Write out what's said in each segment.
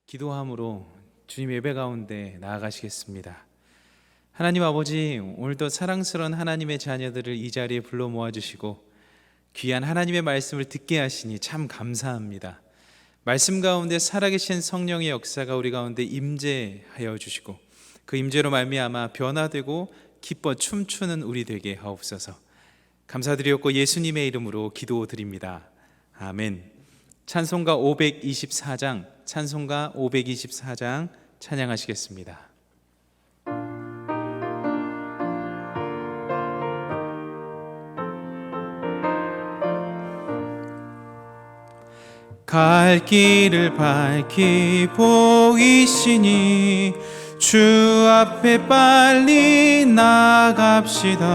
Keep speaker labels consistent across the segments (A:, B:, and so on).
A: 기도함으로 주님 예배 가운데 나아가시겠습니다. 하나님 아버지, 오늘도 사랑스러운 하나님의 자녀들을 이 자리에 불러 모아주시고 귀한 하나님의 말씀을 듣게 하시니 참 감사합니다. 말씀 가운데 살아계신 성령의 역사가 우리 가운데 임재하여 주시고 그 임재로 말미암아 변화되고 기뻐 춤추는 우리 되게 하옵소서. 감사드리옵고 예수님의 이름으로 기도드립니다. 아멘. 찬송가 524장 찬양하시겠습니다. 갈 길을 밝히 보이시니 주 앞에 빨리 나갑시다.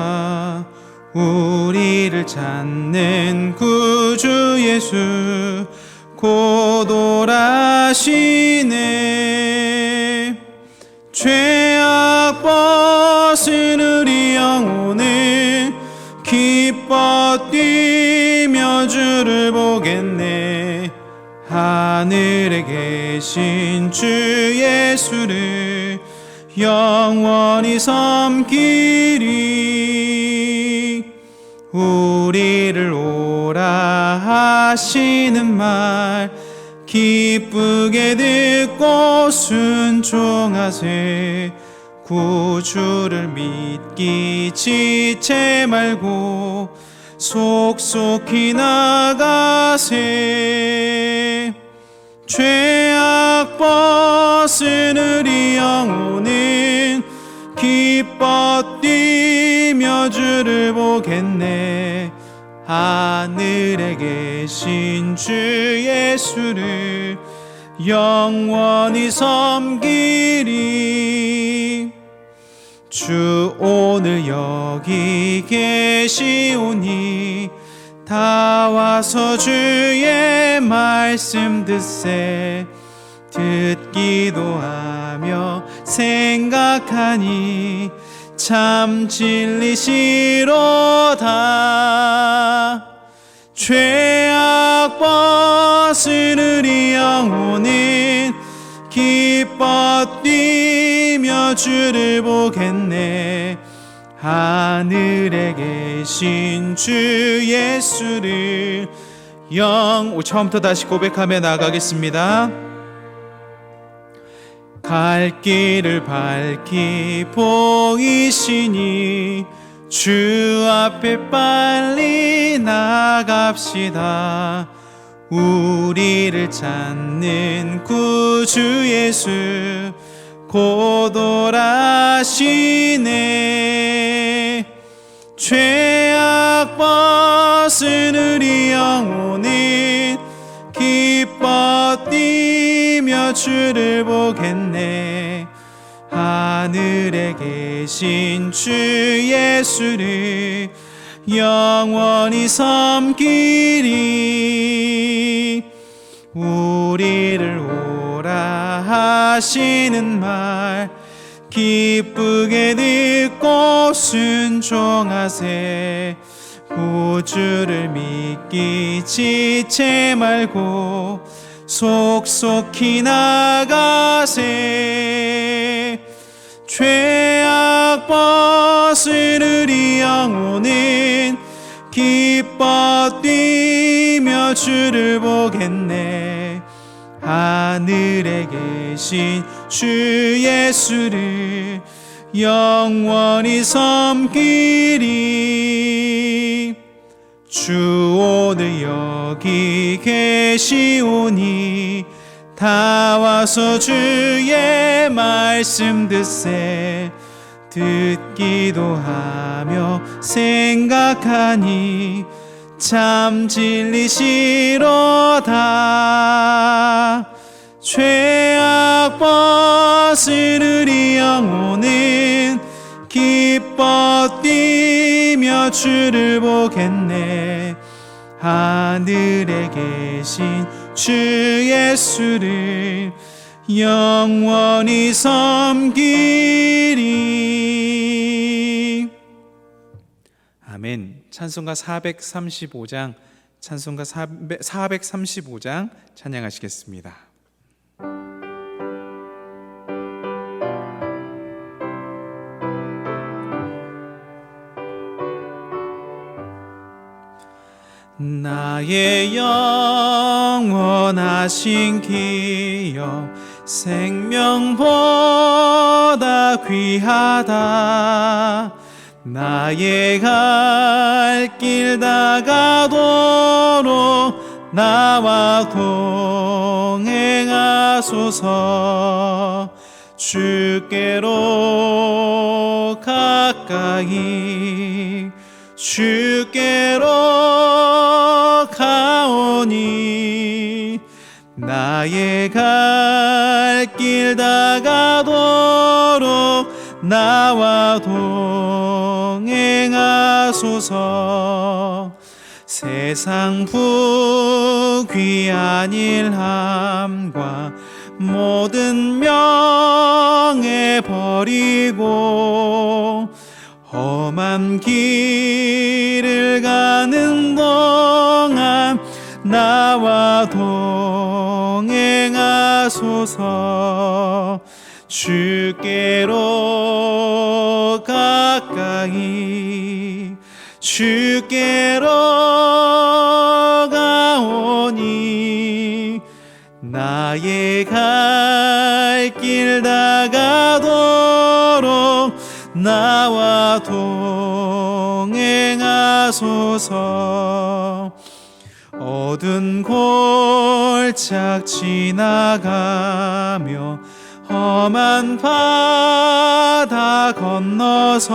A: 우리를 찾는 구주 예수 곧 오라시네. 죄악 벗은 우리 영혼은 기뻐 뛰며 주를 보겠네. 하늘에 계신 주 예수를 영원히 섬기리. 우리를 오라 하시는 말 기쁘게 듣고 순종하세. 구주를 믿기 지체 말고 속속히 나가세. 죄악 벗은 우리 영혼은 기뻐 뛰며 주를 보겠네. 하늘에 계신 주 예수를 영원히 섬기리. 주 오늘 여기 계시오니 다 와서 주의 말씀 듣세. 듣기도 하며 생각하니 참 진리시로다. 죄악 벗은 우리 영혼은 기뻐 뛰며 주를 보겠네. 하늘에 계신 주 예수를 처음부터 다시 고백하며 나가겠습니다. 갈 길을 밝히 보이시니 주 앞에 빨리 나갑시다. 우리를 찾는 구주 예수 곧 오라시네. 죄악 벗은 우리 영혼은 기뻐 뛰며 주를 보겠네. 하늘에 계신 주 예수를 영원히 섬기리. 우리를 오라 하시는 말 기쁘게 듣고 순종하세. 구주를 믿기 지체 말고 속속히 나가세. 죄악 벗은 우리 영혼은 기뻐 뛰며 주를 보겠네. 하늘에 계신 주 예수를 영원히 섬기리. 주 오늘 여기 계시오니 다 와서 주의 말씀 듣세. 듣기도 하며 생각하니 참 진리시로다. 죄악 벗은 우리 영혼은 기뻐 뛰며 주를 보겠네. 하늘에 계신 주 예수를 영원히 섬기리. 아멘. 찬송가 435장 찬송가 435장 찬양하시겠습니다. 나의 영원하신 기업 생명보다 귀하다. 나의 갈 길 다가도록 나와 동행하소서. 주께로 가까이 주께로 가오니 나의 갈 길 다가도록 나와 동행하소서. 세상 부귀한 일함과 모든 명예 버리고 험한 길을 가는 동안 나와 동행하소서. 주께로 가까이 주께로 가오니 나의 갈 길 다가도록 나와 동행하소서. 어두운 골짝 지나가며 험한 바다 건너서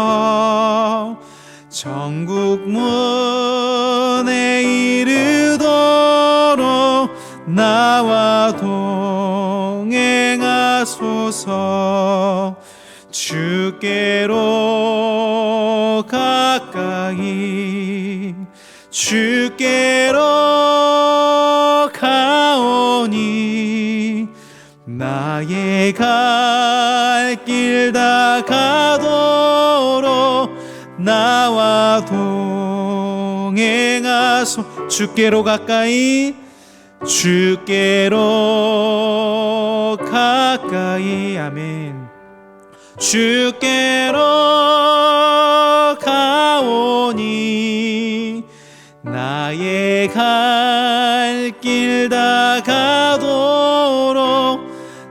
A: 천국 문에 이르도록 나와 동행하소서. 주께로 가까이 주께로 가오니 나의 갈 길 다가도록 나와 동행하소. 주께로 가까이 주께로 가까이 아멘. 주께로 가오니 나의 갈 길 다가도록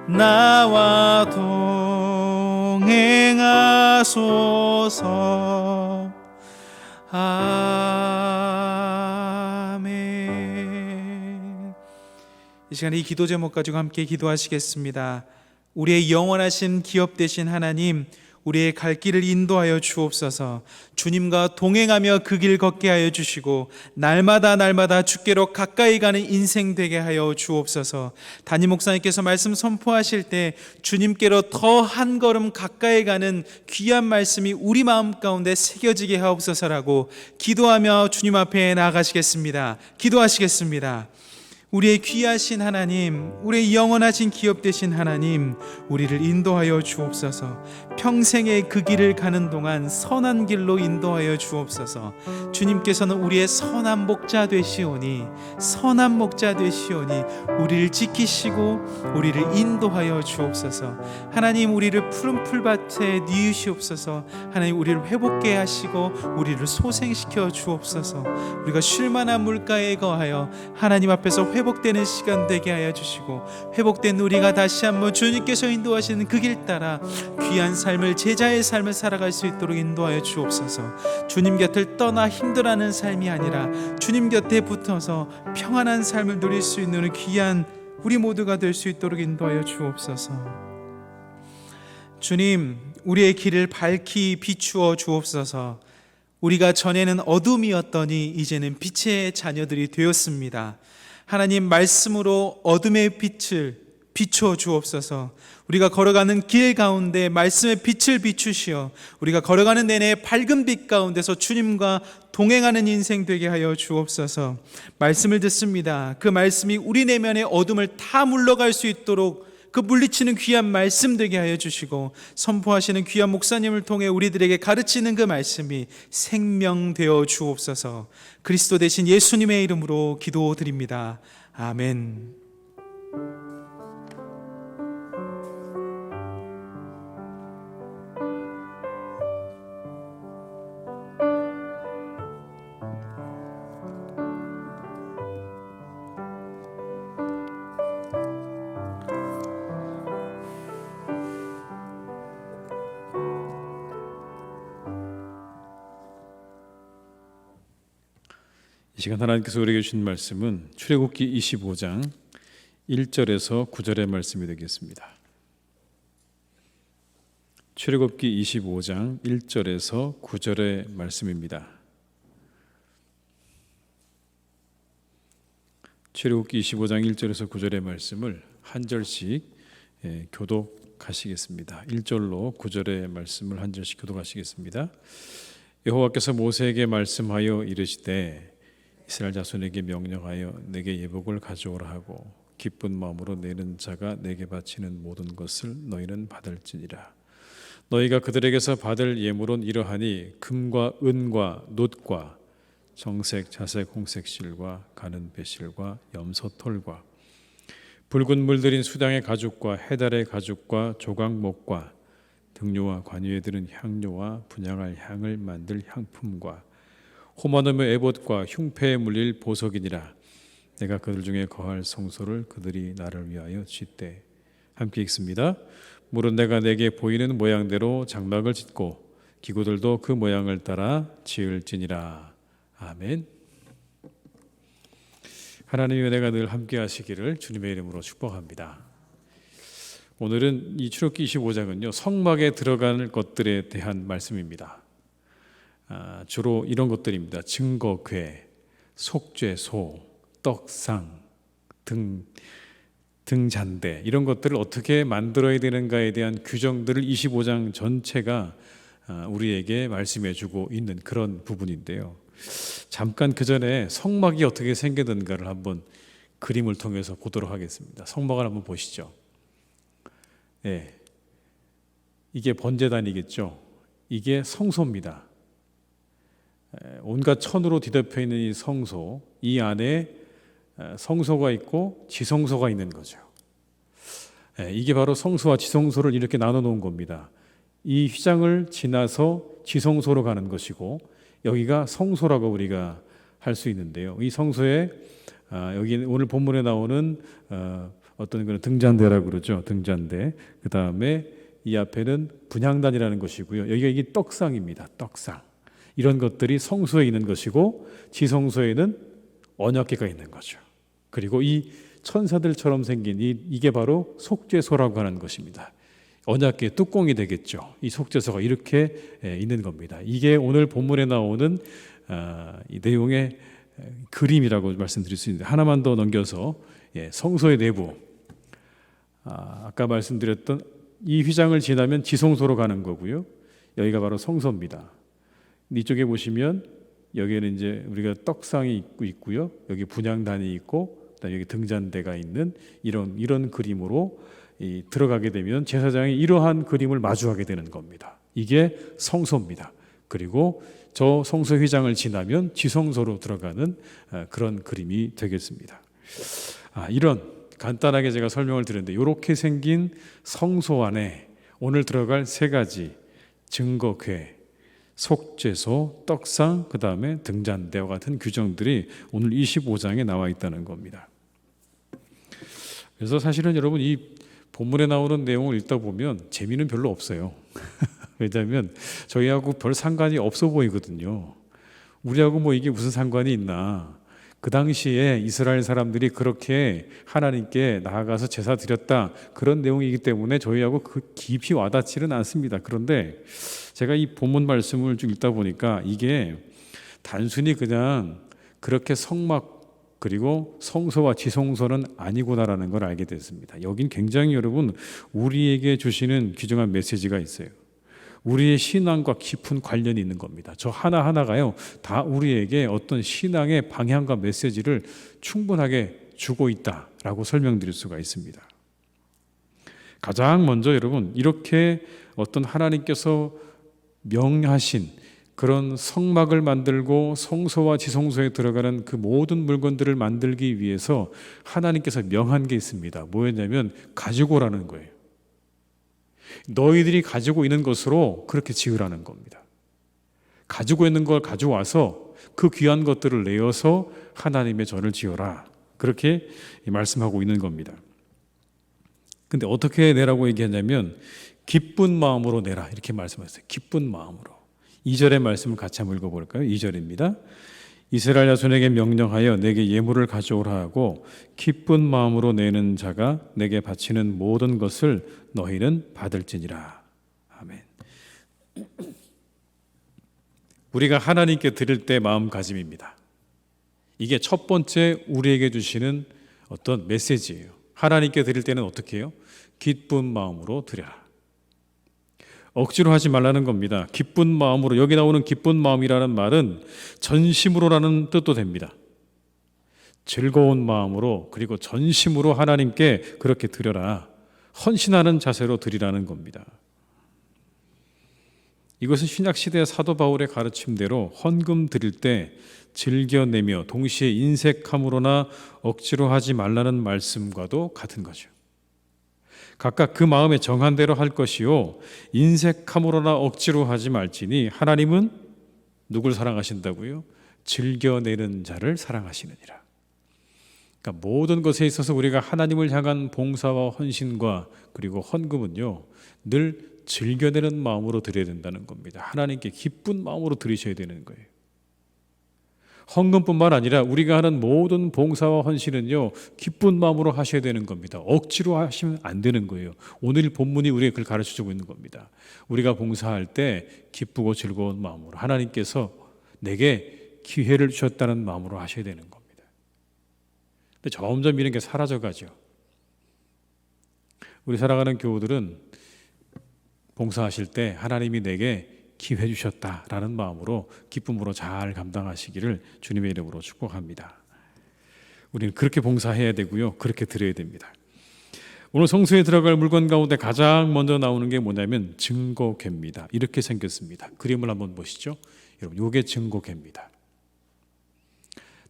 A: 나와 동행하소서. 아멘. 이 시간에 이 기도 제목 가지고 함께 기도하시겠습니다. 우리의 영원하신 기업 되신 하나님, 우리의 갈 길을 인도하여 주옵소서. 주님과 동행하며 그 길 걷게 하여 주시고 날마다 주께로 가까이 가는 인생 되게 하여 주옵소서. 담임 목사님께서 말씀 선포하실 때 주님께로 더 한 걸음 가까이 가는 귀한 말씀이 우리 마음 가운데 새겨지게 하옵소서라고 기도하며 주님 앞에 나아가시겠습니다. 기도하시겠습니다. 우리의 귀하신 하나님, 우리의 영원하신 기업 되신 하나님, 우리를 인도하여 주옵소서. 평생의 그 길을 가는 동안 선한 길로 인도하여 주옵소서. 주님께서는 우리의 선한 목자 되시오니 우리를 지키시고 우리를 인도하여 주옵소서. 하나님, 우리를 푸른 풀밭에 뉘우시옵소서. 하나님, 우리를 회복케 하시고 우리를 소생시켜 주옵소서. 우리가 쉴만한 물가에 거하여 하나님 앞에서 회복되는 시간 되게 하여 주시고, 회복된 우리가 다시 한번 주님께서 인도하시는 그 길 따라 귀한 삶을, 제자의 삶을 살아갈 수 있도록 인도하여 주옵소서. 주님 곁을 떠나 힘들어하는 삶이 아니라 주님 곁에 붙어서 평안한 삶을 누릴 수 있는 귀한 우리 모두가 될 수 있도록 인도하여 주옵소서. 주님, 우리의 길을 밝히 비추어 주옵소서. 우리가 전에는 어둠이었더니 이제는 빛의 자녀들이 되었습니다. 하나님, 말씀으로 어둠의 빛을 비추어 주옵소서. 우리가 걸어가는 길 가운데 말씀의 빛을 비추시어 우리가 걸어가는 내내 밝은 빛 가운데서 주님과 동행하는 인생 되게 하여 주옵소서. 말씀을 듣습니다. 그 말씀이 우리 내면의 어둠을 다 물러갈 수 있도록 그 물리치는 귀한 말씀 되게 하여 주시고, 선포하시는 귀한 목사님을 통해 우리들에게 가르치는 그 말씀이 생명되어 주옵소서. 그리스도 대신 예수님의 이름으로 기도드립니다. 아멘.
B: 이 시간 하나님께서 우리에게 주신 말씀은 출애굽기 25장 1절에서 9절의 말씀이 되겠습니다. 출애굽기 25장 1절에서 9절의 말씀입니다. 출애굽기 25장 1절에서 9절의 말씀을 한 절씩 교독하시겠습니다. 1절로 9절의 말씀을 한 절씩 교독하시겠습니다. 여호와께서 모세에게 말씀하여 이르시되 이스라엘 자손에게 명령하여 내게 예복을 가져오라 하고 기쁜 마음으로 내는 자가 내게 바치는 모든 것을 너희는 받을지니라. 너희가 그들에게서 받을 예물은 이러하니 금과 은과 놋과 정색, 자색, 홍색 실과 가는 배실과 염소털과 붉은 물들인 수당의 가죽과 해달의 가죽과 조각목과 등료와 관유에 드는 향료와 분향할 향을 만들 향품과 호마노며 에봇과 흉패에 물릴 보석이니라. 내가 그들 중에 거할 성소를 그들이 나를 위하여 짓되. 함께 읽습니다. 물은 내가 내게 보이는 모양대로 장막을 짓고 기구들도 그 모양을 따라 지을지니라. 아멘. 하나님의 은혜가 늘 함께 하시기를 주님의 이름으로 축복합니다. 오늘은 이 출애굽기 25장은요 성막에 들어갈 것들에 대한 말씀입니다. 주로 이런 것들입니다. 증거궤, 속죄소, 떡상, 등잔대 이런 것들을 어떻게 만들어야 되는가에 대한 규정들을 25장 전체가 우리에게 말씀해 주고 있는 그런 부분인데요. 잠깐 그 전에 성막이 어떻게 생겼는가를 한번 그림을 통해서 보도록 하겠습니다. 성막을 한번 보시죠. 네, 이게 번제단이겠죠. 이게 성소입니다. 온갖 천으로 뒤덮여 있는 이 성소, 이 안에 성소가 있고 지성소가 있는 거죠. 이게 바로 성소와 지성소를 이렇게 나눠 놓은 겁니다. 이 휘장을 지나서 지성소로 가는 것이고 여기가 성소라고 우리가 할 수 있는데요. 이 성소에 여기 오늘 본문에 나오는 어떤 그런 등잔대라고 그러죠. 등잔대. 그 다음에 이 앞에는 분향단이라는 것이고요. 여기가 이게 떡상입니다. 떡상. 이런 것들이 성소에 있는 것이고 지성소에는 언약궤가 있는 거죠. 그리고 이 천사들처럼 생긴 이게 바로 속죄소라고 하는 것입니다. 언약궤 뚜껑이 되겠죠. 이 속죄소가 이렇게 있는 겁니다. 이게 오늘 본문에 나오는 이 내용의 그림이라고 말씀드릴 수 있는데 하나만 더 넘겨서 성소의 내부 아까 말씀드렸던 이 휘장을 지나면 지성소로 가는 거고요. 여기가 바로 성소입니다. 이쪽에 보시면 여기에는 이제 우리가 떡상이 있고요. 여기 분향단이 있고 그다음에 여기 등잔대가 있는 이런 그림으로 들어가게 되면 제사장이 이러한 그림을 마주하게 되는 겁니다. 이게 성소입니다. 그리고 저 성소 휘장을 지나면 지성소로 들어가는 그런 그림이 되겠습니다. 이런 간단하게 제가 설명을 드렸는데 이렇게 생긴 성소 안에 오늘 들어갈 세 가지 증거궤, 속죄소, 떡상, 그 다음에 등잔대와 같은 규정들이 오늘 25장에 나와 있다는 겁니다. 그래서 사실은 여러분 이 본문에 나오는 내용을 읽다 보면 재미는 별로 없어요. 왜냐하면 저희하고 별 상관이 없어 보이거든요. 우리하고 뭐 이게 무슨 상관이 있나. 그 당시에 이스라엘 사람들이 그렇게 하나님께 나아가서 제사 드렸다 그런 내용이기 때문에 저희하고 그 깊이 와닿지는 않습니다. 그런데 제가 이 본문 말씀을 쭉 읽다 보니까 이게 단순히 그냥 그렇게 성막 그리고 성소와 지성소는 아니구나라는 걸 알게 됐습니다. 여긴 굉장히 여러분 우리에게 주시는 귀중한 메시지가 있어요. 우리의 신앙과 깊은 관련이 있는 겁니다. 저 하나하나가요 다 우리에게 어떤 신앙의 방향과 메시지를 충분하게 주고 있다라고 설명드릴 수가 있습니다. 가장 먼저 여러분 이렇게 어떤 하나님께서 명하신 그런 성막을 만들고 성소와 지성소에 들어가는 그 모든 물건들을 만들기 위해서 하나님께서 명한 게 있습니다. 뭐였냐면 가지고 오라는 거예요. 너희들이 가지고 있는 것으로 그렇게 지으라는 겁니다. 가지고 있는 걸 가져와서 그 귀한 것들을 내어서 하나님의 전을 지어라. 그렇게 말씀하고 있는 겁니다. 근데 어떻게 내라고 얘기하냐면 기쁜 마음으로 내라 이렇게 말씀하셨어요. 기쁜 마음으로. 2절의 말씀을 같이 한번 읽어볼까요? 2절입니다. 이스라엘 자손에게 명령하여 내게 예물을 가져오라 하고 기쁜 마음으로 내는 자가 내게 바치는 모든 것을 너희는 받을지니라. 아멘. 우리가 하나님께 드릴 때 마음가짐입니다. 이게 첫 번째 우리에게 주시는 어떤 메시지예요. 하나님께 드릴 때는 어떻게 해요? 기쁜 마음으로 드려라. 억지로 하지 말라는 겁니다. 기쁜 마음으로, 여기 나오는 기쁜 마음이라는 말은 전심으로라는 뜻도 됩니다. 즐거운 마음으로, 그리고 전심으로 하나님께 그렇게 드려라. 헌신하는 자세로 드리라는 겁니다. 이것은 신약시대 사도 바울의 가르침대로 헌금 드릴 때 즐겨내며 동시에 인색함으로나 억지로 하지 말라는 말씀과도 같은 거죠. 각각 그 마음에 정한 대로 할 것이요 인색함으로나 억지로 하지 말지니 하나님은 누굴 사랑하신다고요? 즐겨내는 자를 사랑하시느니라. 그러니까 모든 것에 있어서 우리가 하나님을 향한 봉사와 헌신과 그리고 헌금은요 늘 즐겨내는 마음으로 드려야 된다는 겁니다. 하나님께 기쁜 마음으로 드리셔야 되는 거예요. 헌금뿐만 아니라 우리가 하는 모든 봉사와 헌신은요 기쁜 마음으로 하셔야 되는 겁니다. 억지로 하시면 안 되는 거예요. 오늘 본문이 우리에게 그걸 가르쳐주고 있는 겁니다. 우리가 봉사할 때 기쁘고 즐거운 마음으로 하나님께서 내게 기회를 주셨다는 마음으로 하셔야 되는 겁니다. 근데 점점 이런 게 사라져가죠. 우리 살아가는 교우들은 봉사하실 때 하나님이 내게 기회 주셨다라는 마음으로 기쁨으로 잘 감당하시기를 주님의 이름으로 축복합니다. 우리는 그렇게 봉사해야 되고요. 그렇게 드려야 됩니다. 오늘 성소에 들어갈 물건 가운데 가장 먼저 나오는 게 뭐냐면 증거궤입니다. 이렇게 생겼습니다. 그림을 한번 보시죠. 여러분, 이게 증거궤입니다.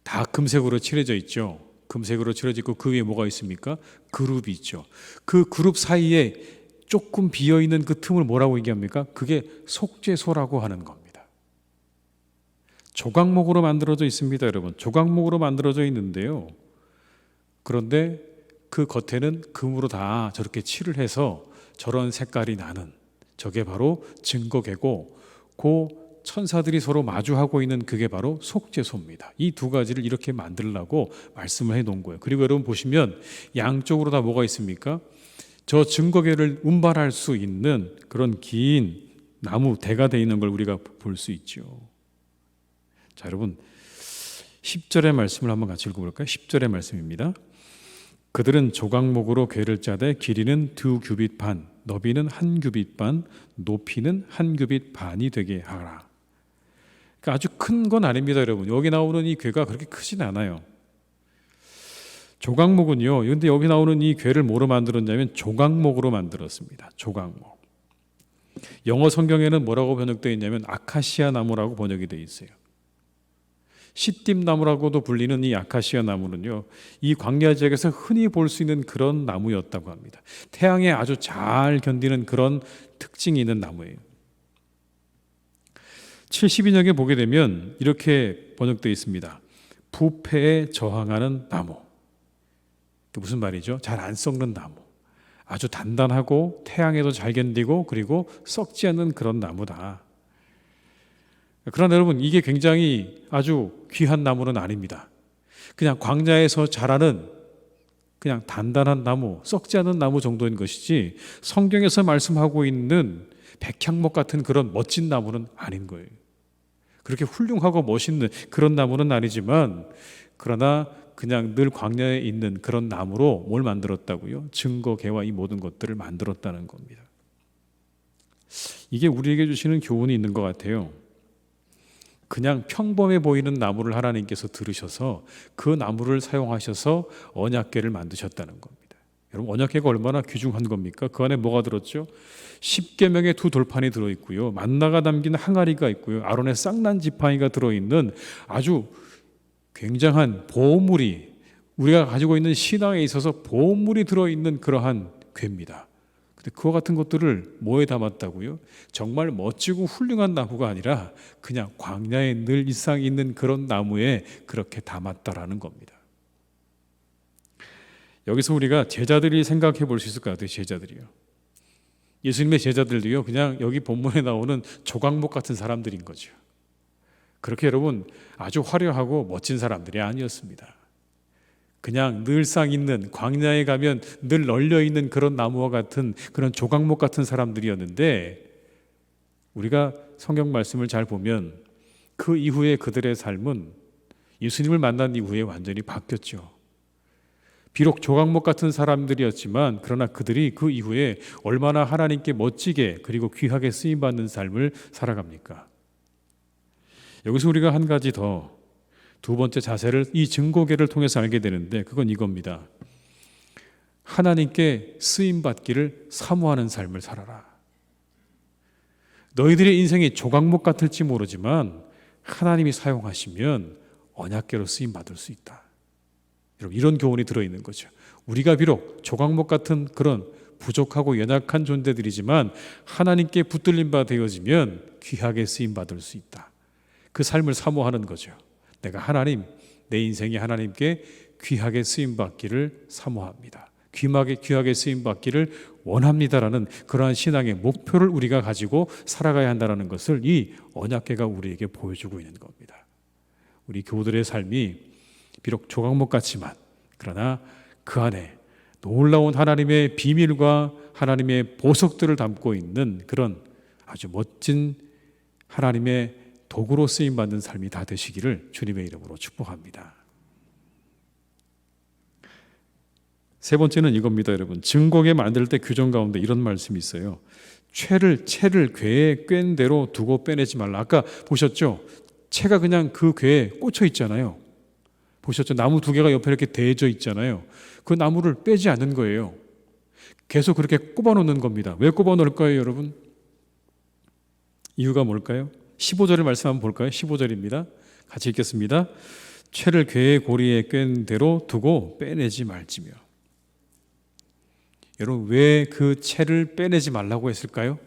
B: 다 금색으로 칠해져 있죠. 금색으로 칠해져 있고 그 위에 뭐가 있습니까? 그룹이 있죠. 그 그룹 사이에 조금 비어있는 그 틈을 뭐라고 얘기합니까? 그게 속죄소라고 하는 겁니다. 조각목으로 만들어져 있습니다, 여러분. 조각목으로 만들어져 있는데요. 그런데 그 겉에는 금으로 다 저렇게 칠을 해서 저런 색깔이 나는 저게 바로 증거궤고 그 천사들이 서로 마주하고 있는 그게 바로 속죄소입니다. 이 두 가지를 이렇게 만들려고 말씀을 해놓은 거예요. 그리고 여러분 보시면 양쪽으로 다 뭐가 있습니까? 저 증거궤를 운반할 수 있는 그런 긴 나무 대가 되어 있는 걸 우리가 볼 수 있죠. 자, 여러분 10절의 말씀을 한번 같이 읽어볼까요? 10절의 말씀입니다. 그들은 조각목으로 궤를 짜되 길이는 2규빗 반, 너비는 1규빗 반, 높이는 1규빗 반이 되게 하라. 그러니까 아주 큰 건 아닙니다, 여러분. 여기 나오는 이 궤가 그렇게 크진 않아요. 조각목은요, 근데 여기 나오는 이 궤를 뭐로 만들었냐면 조각목으로 만들었습니다. 조각목. 영어 성경에는 뭐라고 번역되어 있냐면 아카시아 나무라고 번역이 되어 있어요. 시띠 나무라고도 불리는 이 아카시아 나무는요, 이 광야 지역에서 흔히 볼 수 있는 그런 나무였다고 합니다. 태양에 아주 잘 견디는 그런 특징이 있는 나무예요. 70인역에 보게 되면 이렇게 번역되어 있습니다. 부패에 저항하는 나무. 무슨 말이죠? 잘 안 썩는 나무. 아주 단단하고 태양에도 잘 견디고 그리고 썩지 않는 그런 나무다. 그러나 여러분, 이게 굉장히 아주 귀한 나무는 아닙니다. 그냥 광야에서 자라는 그냥 단단한 나무, 썩지 않는 나무 정도인 것이지 성경에서 말씀하고 있는 백향목 같은 그런 멋진 나무는 아닌 거예요. 그렇게 훌륭하고 멋있는 그런 나무는 아니지만 그러나 그냥 늘 광야에 있는 그런 나무로 뭘 만들었다고요? 증거궤와 이 모든 것들을 만들었다는 겁니다. 이게 우리에게 주시는 교훈이 있는 것 같아요. 그냥 평범해 보이는 나무를 하나님께서 들으셔서 그 나무를 사용하셔서 언약궤를 만드셨다는 겁니다. 여러분, 언약궤가 얼마나 귀중한 겁니까? 그 안에 뭐가 들었죠? 10계명의 2돌판이 들어있고요, 만나가 담긴 항아리가 있고요, 아론의 쌍난 지팡이가 들어있는 아주 굉장한 보물이, 우리가 가지고 있는 신앙에 있어서 보물이 들어있는 그러한 궤입니다. 근데 그와 같은 것들을 뭐에 담았다고요? 정말 멋지고 훌륭한 나무가 아니라 그냥 광야에 늘 일상 있는 그런 나무에 그렇게 담았다라는 겁니다. 여기서 우리가 제자들이 생각해 볼 수 있을 것 같아요. 제자들이요. 예수님의 제자들도요, 그냥 여기 본문에 나오는 조각목 같은 사람들인 거죠. 그렇게 여러분 아주 화려하고 멋진 사람들이 아니었습니다. 그냥 늘상 있는 광야에 가면 늘 널려 있는 그런 나무와 같은 그런 조각목 같은 사람들이었는데, 우리가 성경 말씀을 잘 보면 그 이후에 그들의 삶은 예수님을 만난 이후에 완전히 바뀌었죠. 비록 조각목 같은 사람들이었지만 그러나 그들이 그 이후에 얼마나 하나님께 멋지게 그리고 귀하게 쓰임받는 삶을 살아갑니까? 여기서 우리가 한 가지 더, 두 번째 자세를 이 증거계를 통해서 알게 되는데, 그건 이겁니다. 하나님께 쓰임받기를 사모하는 삶을 살아라. 너희들의 인생이 조각목 같을지 모르지만 하나님이 사용하시면 언약궤로 쓰임받을 수 있다. 여러분, 이런 교훈이 들어있는 거죠. 우리가 비록 조각목 같은 그런 부족하고 연약한 존재들이지만 하나님께 붙들림 바 되어지면 귀하게 쓰임받을 수 있다. 그 삶을 사모하는 거죠. 내가 하나님, 내 인생이 하나님께 귀하게 쓰임받기를 사모합니다. 귀하게 쓰임받기를 원합니다라는 그러한 신앙의 목표를 우리가 가지고 살아가야 한다는 것을 이 언약궤가 우리에게 보여주고 있는 겁니다. 우리 교우들의 삶이 비록 조각목 같지만 그러나 그 안에 놀라운 하나님의 비밀과 하나님의 보석들을 담고 있는 그런 아주 멋진 하나님의 도구로 쓰임받는 삶이 다 되시기를 주님의 이름으로 축복합니다. 세 번째는 이겁니다, 여러분. 증거계 만들 때 규정 가운데 이런 말씀이 있어요. 채를 궤에 꿰는 대로 두고 빼내지 말라. 아까 보셨죠? 채가 그냥 그 궤에 꽂혀 있잖아요. 보셨죠? 나무 두 개가 옆에 이렇게 대져 있잖아요. 그 나무를 빼지 않는 거예요. 계속 그렇게 꼽아 놓는 겁니다. 왜 꼽아 놓을 거예요, 여러분? 이유가 뭘까요? 15절의 말씀 한번 볼까요? 15절입니다. 같이 읽겠습니다. 채를 궤의 고리에 꿰는 대로 두고 빼내지 말지며. 여러분, 왜 그 채를 빼내지 말라고 했을까요?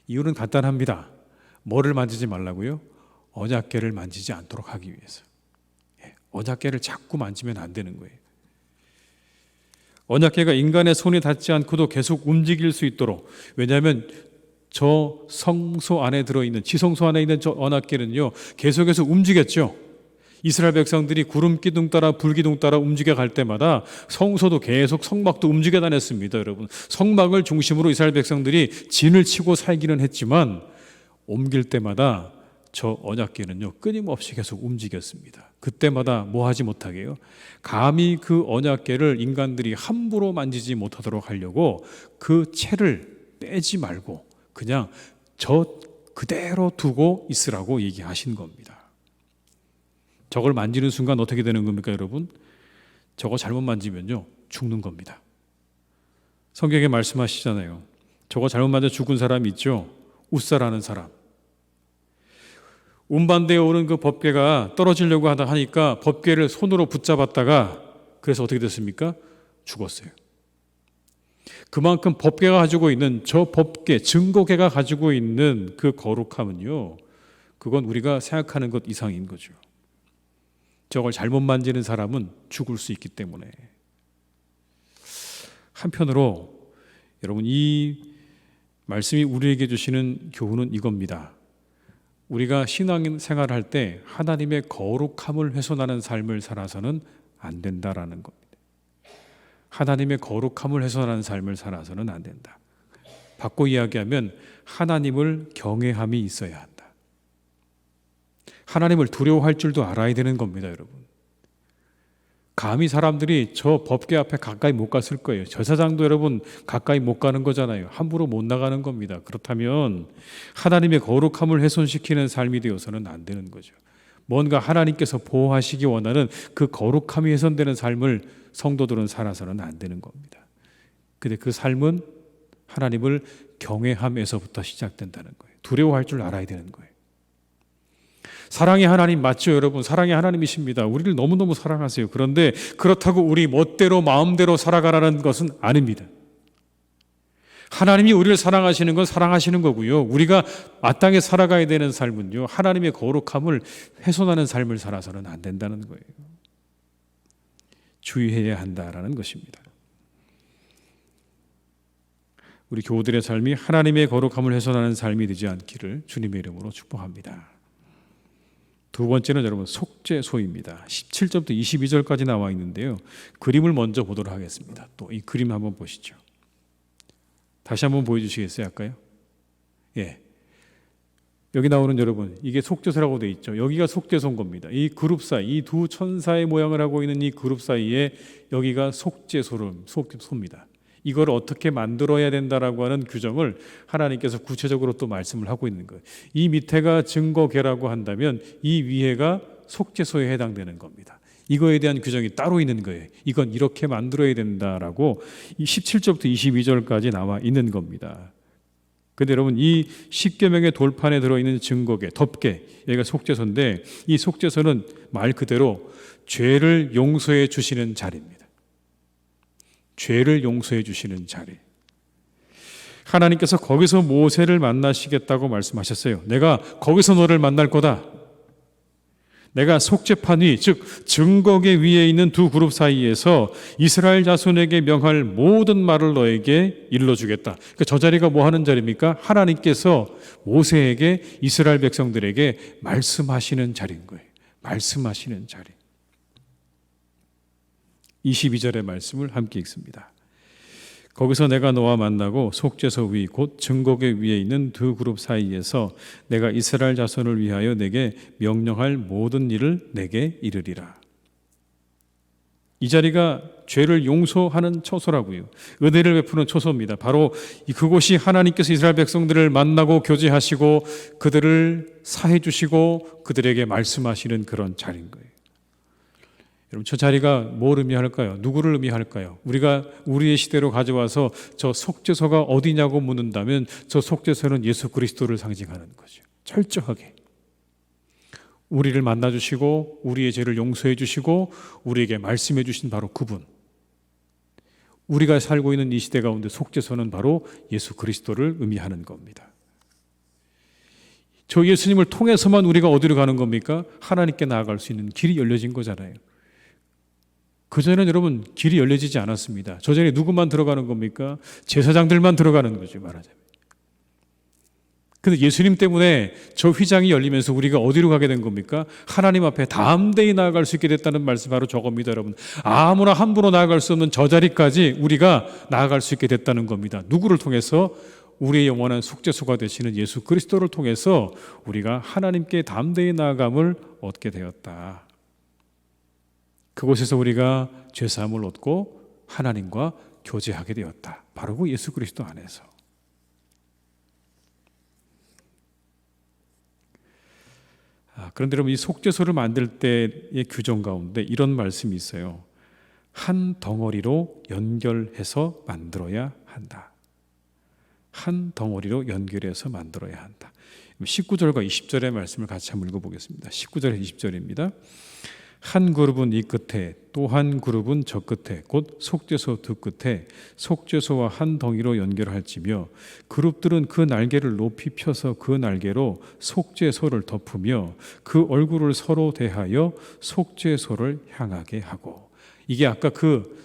B: 이유는 간단합니다. 뭐를 만지지 말라고요? 언약궤를 만지지 않도록 하기 위해서. 언약궤를 자꾸 만지면 안 되는 거예요. 언약궤가 인간의 손이 닿지 않고도 계속 움직일 수 있도록, 왜냐하면 저 성소 안에 들어있는, 지성소 안에 있는 저 언약궤는요 계속해서 움직였죠. 이스라엘 백성들이 구름 기둥 따라 불 기둥 따라 움직여 갈 때마다 성소도 계속 성막도 움직여 다녔습니다. 여러분, 성막을 중심으로 이스라엘 백성들이 진을 치고 살기는 했지만 옮길 때마다 저 언약궤는요 끊임없이 계속 움직였습니다. 그때마다 뭐 하지 못하게요? 감히 그 언약궤를 인간들이 함부로 만지지 못하도록 하려고 그 채를 빼지 말고 그냥 저 그대로 두고 있으라고 얘기하신 겁니다. 저걸 만지는 순간 어떻게 되는 겁니까, 여러분? 저거 잘못 만지면요 죽는 겁니다. 성경에 말씀하시잖아요. 저거 잘못 만져 죽은 사람 있죠? 웃사라는 사람. 운반대에 오는 그 법궤가 떨어지려고 하니까 법궤를 손으로 붙잡았다가 그래서 어떻게 됐습니까? 죽었어요. 그만큼 법궤가 가지고 있는 저 법궤, 증거궤가 가지고 있는 그 거룩함은요, 그건 우리가 생각하는 것 이상인 거죠. 저걸 잘못 만지는 사람은 죽을 수 있기 때문에. 한편으로 여러분, 이 말씀이 우리에게 주시는 교훈은 이겁니다. 우리가 신앙생활을 할 때 하나님의 거룩함을 훼손하는 삶을 살아서는 안 된다라는 겁니다. 하나님의 거룩함을 훼손하는 삶을 살아서는 안 된다. 바꿔 이야기하면 하나님을 경외함이 있어야 한다. 하나님을 두려워할 줄도 알아야 되는 겁니다, 여러분. 감히 사람들이 저 법궤 앞에 가까이 못 갔을 거예요. 제사장도 여러분 가까이 못 가는 거잖아요. 함부로 못 나가는 겁니다. 그렇다면 하나님의 거룩함을 훼손시키는 삶이 되어서는 안 되는 거죠. 뭔가 하나님께서 보호하시기 원하는 그 거룩함이 훼손되는 삶을 성도들은 살아서는 안 되는 겁니다. 근데 그 삶은 하나님을 경외함에서부터 시작된다는 거예요. 두려워할 줄 알아야 되는 거예요. 사랑의 하나님 맞죠, 여러분? 사랑의 하나님이십니다. 우리를 너무너무 사랑하세요. 그런데 그렇다고 우리 멋대로 마음대로 살아가라는 것은 아닙니다. 하나님이 우리를 사랑하시는 건 사랑하시는 거고요. 우리가 마땅히 살아가야 되는 삶은요, 하나님의 거룩함을 훼손하는 삶을 살아서는 안 된다는 거예요. 주의해야 한다라는 것입니다. 우리 교우들의 삶이 하나님의 거룩함을 훼손하는 삶이 되지 않기를 주님의 이름으로 축복합니다. 두 번째는 여러분 속죄소입니다. 17절부터 22절까지 나와 있는데요. 그림을 먼저 보도록 하겠습니다. 또 이 그림 한번 보시죠. 다시 한번 보여주시겠어요? 할까요? 예. 여기 나오는 여러분, 이게 속죄소라고 되어 있죠. 여기가 속죄소인 겁니다. 이 그룹 사이, 이 두 천사의 모양을 하고 있는 이 그룹 사이에 여기가 속죄소입니다. 이걸 어떻게 만들어야 된다라고 하는 규정을 하나님께서 구체적으로 또 말씀을 하고 있는 거예요. 이 밑에가 증거궤라고 한다면 이 위에가 속죄소에 해당되는 겁니다. 이거에 대한 규정이 따로 있는 거예요. 이건 이렇게 만들어야 된다라고 17절부터 22절까지 나와 있는 겁니다. 근데 여러분, 이 십계명의 돌판에 들어있는 증거궤, 덮개, 여기가 속죄소인데 이 속죄소는 말 그대로 죄를 용서해 주시는 자리입니다. 죄를 용서해 주시는 자리. 하나님께서 거기서 모세를 만나시겠다고 말씀하셨어요. 내가 거기서 너를 만날 거다. 내가 속죄판 위, 즉 증거궤 위에 있는 두 그룹 사이에서 이스라엘 자손에게 명할 모든 말을 너에게 일러주겠다. 그러니까 저 자리가 뭐 하는 자리입니까? 하나님께서 모세에게 이스라엘 백성들에게 말씀하시는 자리인 거예요. 말씀하시는 자리. 22절의 말씀을 함께 읽습니다. 거기서 내가 너와 만나고 속죄소 위 곧 증거궤 위에 있는 두 그룹 사이에서 내가 이스라엘 자손을 위하여 내게 명령할 모든 일을 내게 이르리라. 이 자리가 죄를 용서하는 처소라고요. 은혜를 베푸는 처소입니다. 바로 그곳이 하나님께서 이스라엘 백성들을 만나고 교제하시고 그들을 사해 주시고 그들에게 말씀하시는 그런 자리인 거예요. 여러분, 저 자리가 뭘 의미할까요? 누구를 의미할까요? 우리가 우리의 시대로 가져와서 저 속죄소가 어디냐고 묻는다면 저 속죄소는 예수 그리스도를 상징하는 거죠. 철저하게 우리를 만나주시고 우리의 죄를 용서해 주시고 우리에게 말씀해 주신 바로 그분. 우리가 살고 있는 이 시대 가운데 속죄소는 바로 예수 그리스도를 의미하는 겁니다. 저 예수님을 통해서만 우리가 어디로 가는 겁니까? 하나님께 나아갈 수 있는 길이 열려진 거잖아요. 그전에는 여러분 길이 열려지지 않았습니다. 저 전에 누구만 들어가는 겁니까? 제사장들만 들어가는 거죠, 말하자면. 근데 예수님 때문에 저 휘장이 열리면서 우리가 어디로 가게 된 겁니까? 하나님 앞에 담대히 나아갈 수 있게 됐다는 말씀이 바로 저겁니다, 여러분. 아무나 함부로 나아갈 수 없는 저 자리까지 우리가 나아갈 수 있게 됐다는 겁니다. 누구를 통해서? 우리의 영원한 속죄소가 되시는 예수 그리스도를 통해서 우리가 하나님께 담대히 나아감을 얻게 되었다. 그곳에서 우리가 죄사함을 얻고 하나님과 교제하게 되었다. 바로 그 예수 그리스도 안에서. 그런데 여러분, 이 속죄소를 만들 때의 규정 가운데 이런 말씀이 있어요. 한 덩어리로 연결해서 만들어야 한다. 한 덩어리로 연결해서 만들어야 한다. 19절과 20절의 말씀을 같이 한번 읽어보겠습니다. 19절에 20절입니다. 한 그룹은 이 끝에 또 한 그룹은 저 끝에 곧 속죄소 두 끝에 속죄소와 한 덩이로 연결할지며 그룹들은 그 날개를 높이 펴서 그 날개로 속죄소를 덮으며 그 얼굴을 서로 대하여 속죄소를 향하게 하고. 이게 아까 그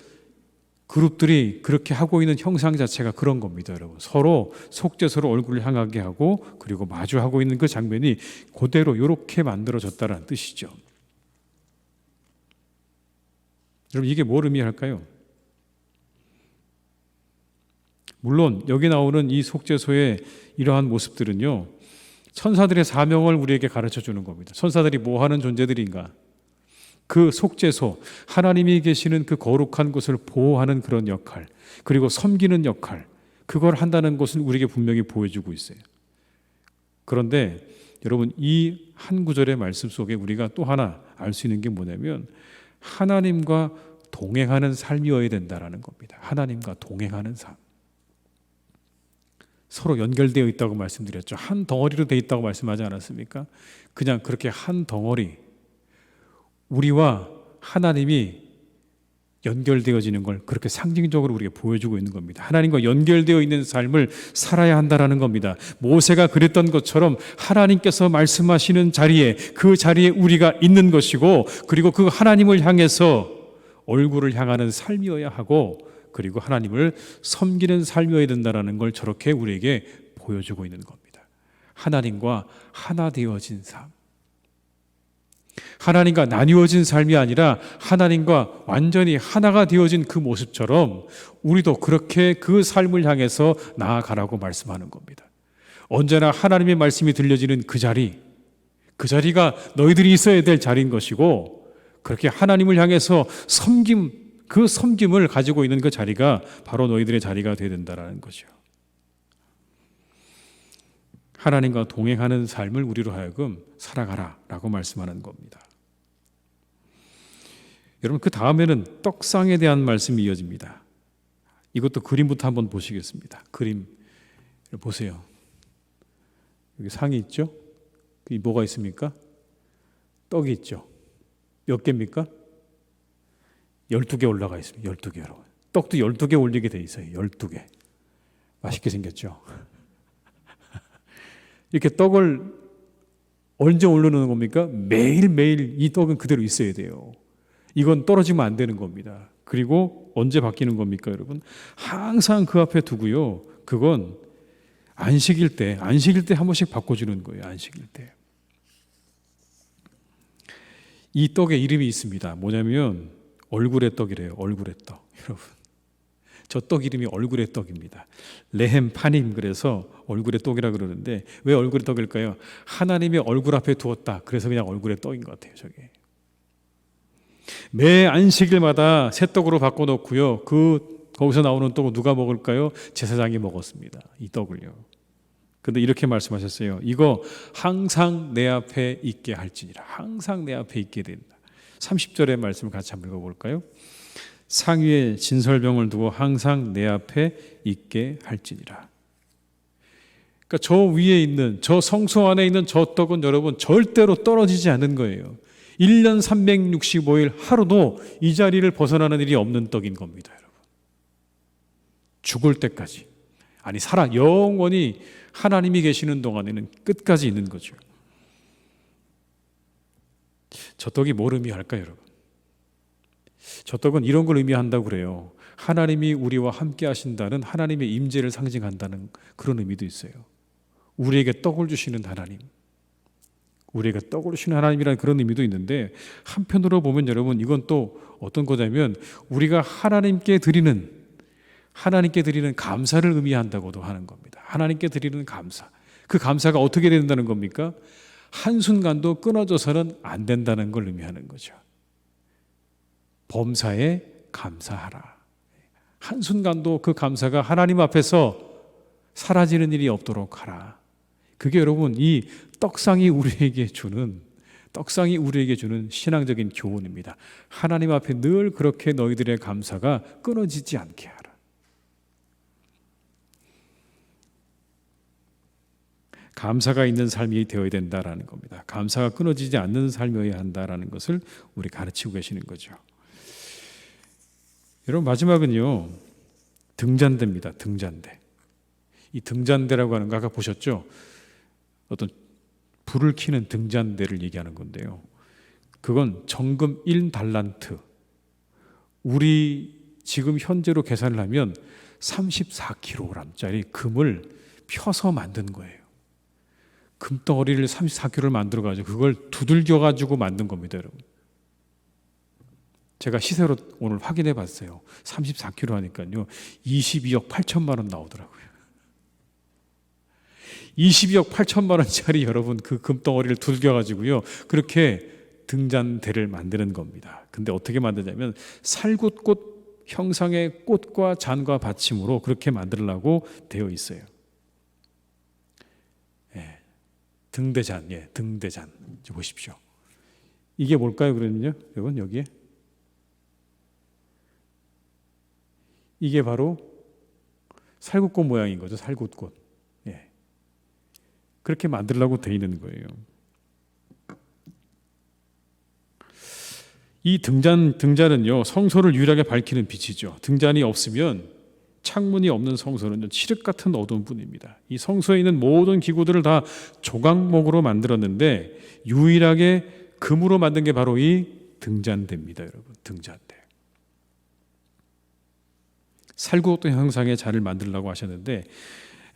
B: 그룹들이 그렇게 하고 있는 형상 자체가 그런 겁니다, 여러분. 서로 속죄소로 얼굴을 향하게 하고 그리고 마주하고 있는 그 장면이 그대로 이렇게 만들어졌다는 뜻이죠. 여러분, 이게 뭘 의미할까요? 물론 여기 나오는 이 속죄소의 이러한 모습들은요, 천사들의 사명을 우리에게 가르쳐 주는 겁니다. 천사들이 뭐 하는 존재들인가? 그 속죄소, 하나님이 계시는 그 거룩한 곳을 보호하는 그런 역할, 그리고 섬기는 역할, 그걸 한다는 것을 우리에게 분명히 보여주고 있어요. 그런데 여러분, 이 한 구절의 말씀 속에 우리가 또 하나 알 수 있는 게 뭐냐면 하나님과 동행하는 삶이어야 된다는 겁니다. 하나님과 동행하는 삶. 서로 연결되어 있다고 말씀드렸죠. 한 덩어리로 되어 있다고 말씀하지 않았습니까? 그냥 그렇게 한 덩어리, 우리와 하나님이 연결되어지는 걸 그렇게 상징적으로 우리에게 보여주고 있는 겁니다. 하나님과 연결되어 있는 삶을 살아야 한다는 겁니다. 모세가 그랬던 것처럼 하나님께서 말씀하시는 자리에, 그 자리에 우리가 있는 것이고, 그리고 그 하나님을 향해서 얼굴을 향하는 삶이어야 하고, 그리고 하나님을 섬기는 삶이어야 된다는 걸 저렇게 우리에게 보여주고 있는 겁니다. 하나님과 하나 되어진 삶. 하나님과 나뉘어진 삶이 아니라 하나님과 완전히 하나가 되어진 그 모습처럼 우리도 그렇게 그 삶을 향해서 나아가라고 말씀하는 겁니다. 언제나 하나님의 말씀이 들려지는 그 자리가 너희들이 있어야 될 자리인 것이고, 그렇게 하나님을 향해서 그 섬김을 가지고 있는 그 자리가 바로 너희들의 자리가 되어야 된다는 거죠. 하나님과 동행하는 삶을 우리로 하여금 살아가라라고 말씀하는 겁니다. 여러분, 그 다음에는 떡상에 대한 말씀이 이어집니다. 이것도 그림부터 한번 보시겠습니다. 그림 보세요. 여기 상이 있죠? 이 뭐가 있습니까? 떡이 있죠. 몇 개입니까? 12개 올라가 있습니다. 12개 여러분. 떡도 12개 올리게 돼 있어요. 12개. 맛있게 생겼죠? 이렇게 떡을 언제 올려놓는 겁니까? 매일매일 이 떡은 그대로 있어야 돼요. 이건 떨어지면 안 되는 겁니다. 그리고 언제 바뀌는 겁니까, 여러분? 항상 그 앞에 두고요. 그건 안식일 때 한 번씩 바꿔주는 거예요. 안식일 때. 이 떡의 이름이 있습니다. 뭐냐면 얼굴의 떡이래요. 얼굴의 떡. 여러분, 저 떡 이름이 얼굴의 떡입니다. 레헴 파님, 그래서 얼굴의 떡이라 그러는데 왜 얼굴의 떡일까요? 하나님의 얼굴 앞에 두었다. 그래서 그냥 얼굴의 떡인 것 같아요. 저게. 매 안식일마다 새 떡으로 바꿔놓고요. 거기서 나오는 떡을 누가 먹을까요? 제사장이 먹었습니다. 이 떡을요. 근데 이렇게 말씀하셨어요. 이거 항상 내 앞에 있게 할지니라. 항상 내 앞에 있게 된다. 30절의 말씀을 같이 한번 읽어볼까요? 상 위에 진설병을 두고 항상 내 앞에 있게 할지니라. 그러니까 저 위에 있는, 저 성소 안에 있는 저 떡은 여러분 절대로 떨어지지 않는 거예요. 1년 365일 하루도 이 자리를 벗어나는 일이 없는 떡인 겁니다, 여러분. 죽을 때까지. 아니, 영원히 하나님이 계시는 동안에는 끝까지 있는 거죠. 저 떡이 뭘 의미할까요, 여러분? 저 떡은 이런 걸 의미한다고 그래요. 하나님이 우리와 함께 하신다는 하나님의 임재를 상징한다는 그런 의미도 있어요. 우리에게 떡을 주시는 하나님, 우리에게 떡을 주시는 하나님이라는 그런 의미도 있는데, 한편으로 보면 여러분, 이건 또 어떤 거냐면 우리가 하나님께 드리는 감사를 의미한다고도 하는 겁니다. 하나님께 드리는 감사. 그 감사가 어떻게 된다는 겁니까? 한순간도 끊어져서는 안 된다는 걸 의미하는 거죠. 범사에 감사하라. 한순간도 그 감사가 하나님 앞에서 사라지는 일이 없도록 하라. 그게 여러분 이 떡상이 우리에게 주는 신앙적인 교훈입니다. 하나님 앞에 늘 그렇게 너희들의 감사가 끊어지지 않게 하라. 감사가 있는 삶이 되어야 된다라는 겁니다. 감사가 끊어지지 않는 삶이어야 한다라는 것을 우리 가르치고 계시는 거죠. 여러분, 마지막은요, 등잔대입니다. 등잔대. 이 등잔대라고 하는 거 아까 보셨죠? 어떤 불을 켜는 등잔대를 얘기하는 건데요. 그건 정금 1달란트. 우리 지금 현재로 계산을 하면 34kg짜리 금을 펴서 만든 거예요. 금덩어리를 34kg를 만들어가지고 그걸 두들겨가지고 만든 겁니다, 여러분. 제가 시세로 오늘 확인해 봤어요. 34kg 하니까요 22억 8천만 원 나오더라고요. 22억 8천만 원짜리 여러분 그 금덩어리를 두들겨가지고요 그렇게 등잔대를 만드는 겁니다. 근데 어떻게 만드냐면 살굿꽃 형상의 꽃과 잔과 받침으로 그렇게 만들려고 되어 있어요. 등대잔, 등대잔. 보십시오. 이게 뭘까요, 그러면요? 여러분, 여기에? 이게 바로 살굿꽃 모양인 거죠, 살굿꽃. 그렇게 만들려고 돼 있는 거예요. 이 등잔은요, 성소를 유일하게 밝히는 빛이죠. 등잔이 없으면 창문이 없는 성소는 칠흑 같은 어두운 뿐입니다. 이 성소에 있는 모든 기구들을 다 조각목으로 만들었는데 유일하게 금으로 만든 게 바로 이 등잔대입니다, 여러분. 등잔대. 살구옥도 형상의 잔을 만들려고 하셨는데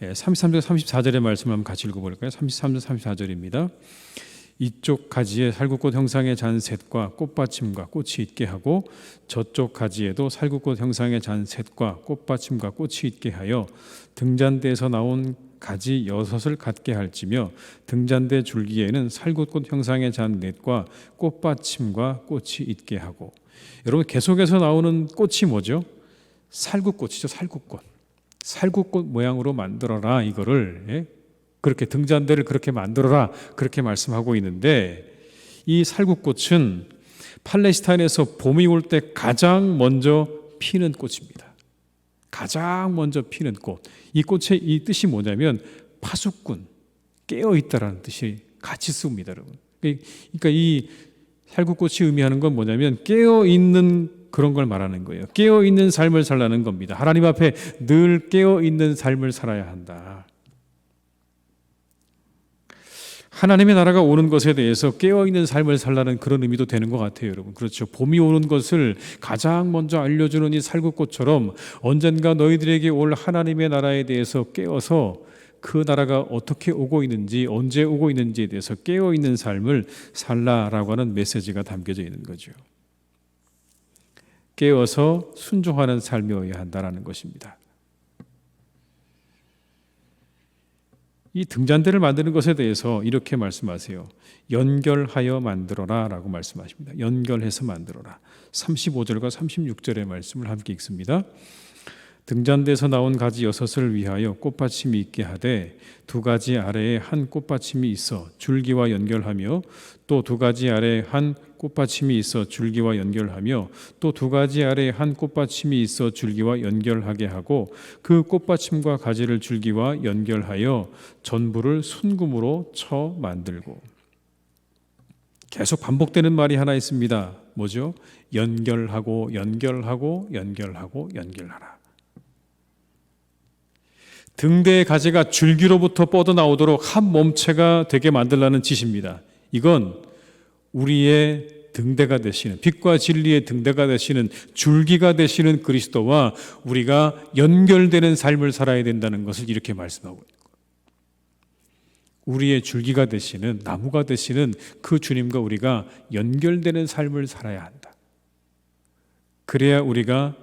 B: 33절 34절의 말씀 한번 같이 읽어볼까요? 33절 34절입니다. 이쪽 가지에 살구꽃 형상의 잔셋과 꽃받침과 꽃이 있게 하고 저쪽 가지에도 살구꽃 형상의 잔셋과 꽃받침과 꽃이 있게 하여 등잔대에서 나온 가지 6을 갖게 할지며 등잔대 줄기에는 살구꽃 형상의 잔넷과 꽃받침과 꽃이 있게 하고. 여러분, 계속해서 나오는 꽃이 뭐죠? 살구꽃이죠. 살구꽃. 살구꽃 모양으로 만들어라, 이거를. 그렇게 등잔대를 그렇게 만들어라, 그렇게 말씀하고 있는데, 이 살구꽃은 팔레스타인에서 봄이 올 때 가장 먼저 피는 꽃입니다. 가장 먼저 피는 꽃. 이 꽃의 이 뜻이 뭐냐면 파수꾼, 깨어있다라는 뜻이 같이 씁니다, 여러분. 그러니까 이 살구꽃이 의미하는 건 뭐냐면 깨어있는 그런 걸 말하는 거예요. 깨어있는 삶을 살라는 겁니다. 하나님 앞에 늘 깨어있는 삶을 살아야 한다. 하나님의 나라가 오는 것에 대해서 깨어있는 삶을 살라는 그런 의미도 되는 것 같아요, 여러분. 그렇죠. 봄이 오는 것을 가장 먼저 알려주는 이 살구꽃처럼 언젠가 너희들에게 올 하나님의 나라에 대해서 깨어서 그 나라가 어떻게 오고 있는지, 언제 오고 있는지에 대해서 깨어있는 삶을 살라라고 하는 메시지가 담겨져 있는 거죠. 깨어서 순종하는 삶이어야 한다는 것입니다. 이 등잔대를 만드는 것에 대해서 이렇게 말씀하세요. 연결하여 만들어라 라고 말씀하십니다. 연결해서 만들어라. 35절과 36절의 말씀을 함께 읽습니다. 등잔대에서 나온 가지 6을 위하여 꽃받침이 있게 하되 2가지 아래에 한 꽃받침이 있어 줄기와 연결하며 또 2가지 아래에 한 꽃받침이 있어 줄기와 연결하며 또 2가지 아래에 한 꽃받침이 있어 줄기와 연결하게 하고 그 꽃받침과 가지를 줄기와 연결하여 전부를 순금으로 쳐 만들고. 계속 반복되는 말이 하나 있습니다. 뭐죠? 연결하고 연결하고 연결하고 연결하라. 등대의 가지가 줄기로부터 뻗어나오도록 한 몸체가 되게 만들라는 짓입니다. 이건 우리의 등대가 되시는, 빛과 진리의 등대가 되시는, 줄기가 되시는 그리스도와 우리가 연결되는 삶을 살아야 된다는 것을 이렇게 말씀하고 있는 거예요. 우리의 줄기가 되시는, 나무가 되시는 그 주님과 우리가 연결되는 삶을 살아야 한다. 그래야 우리가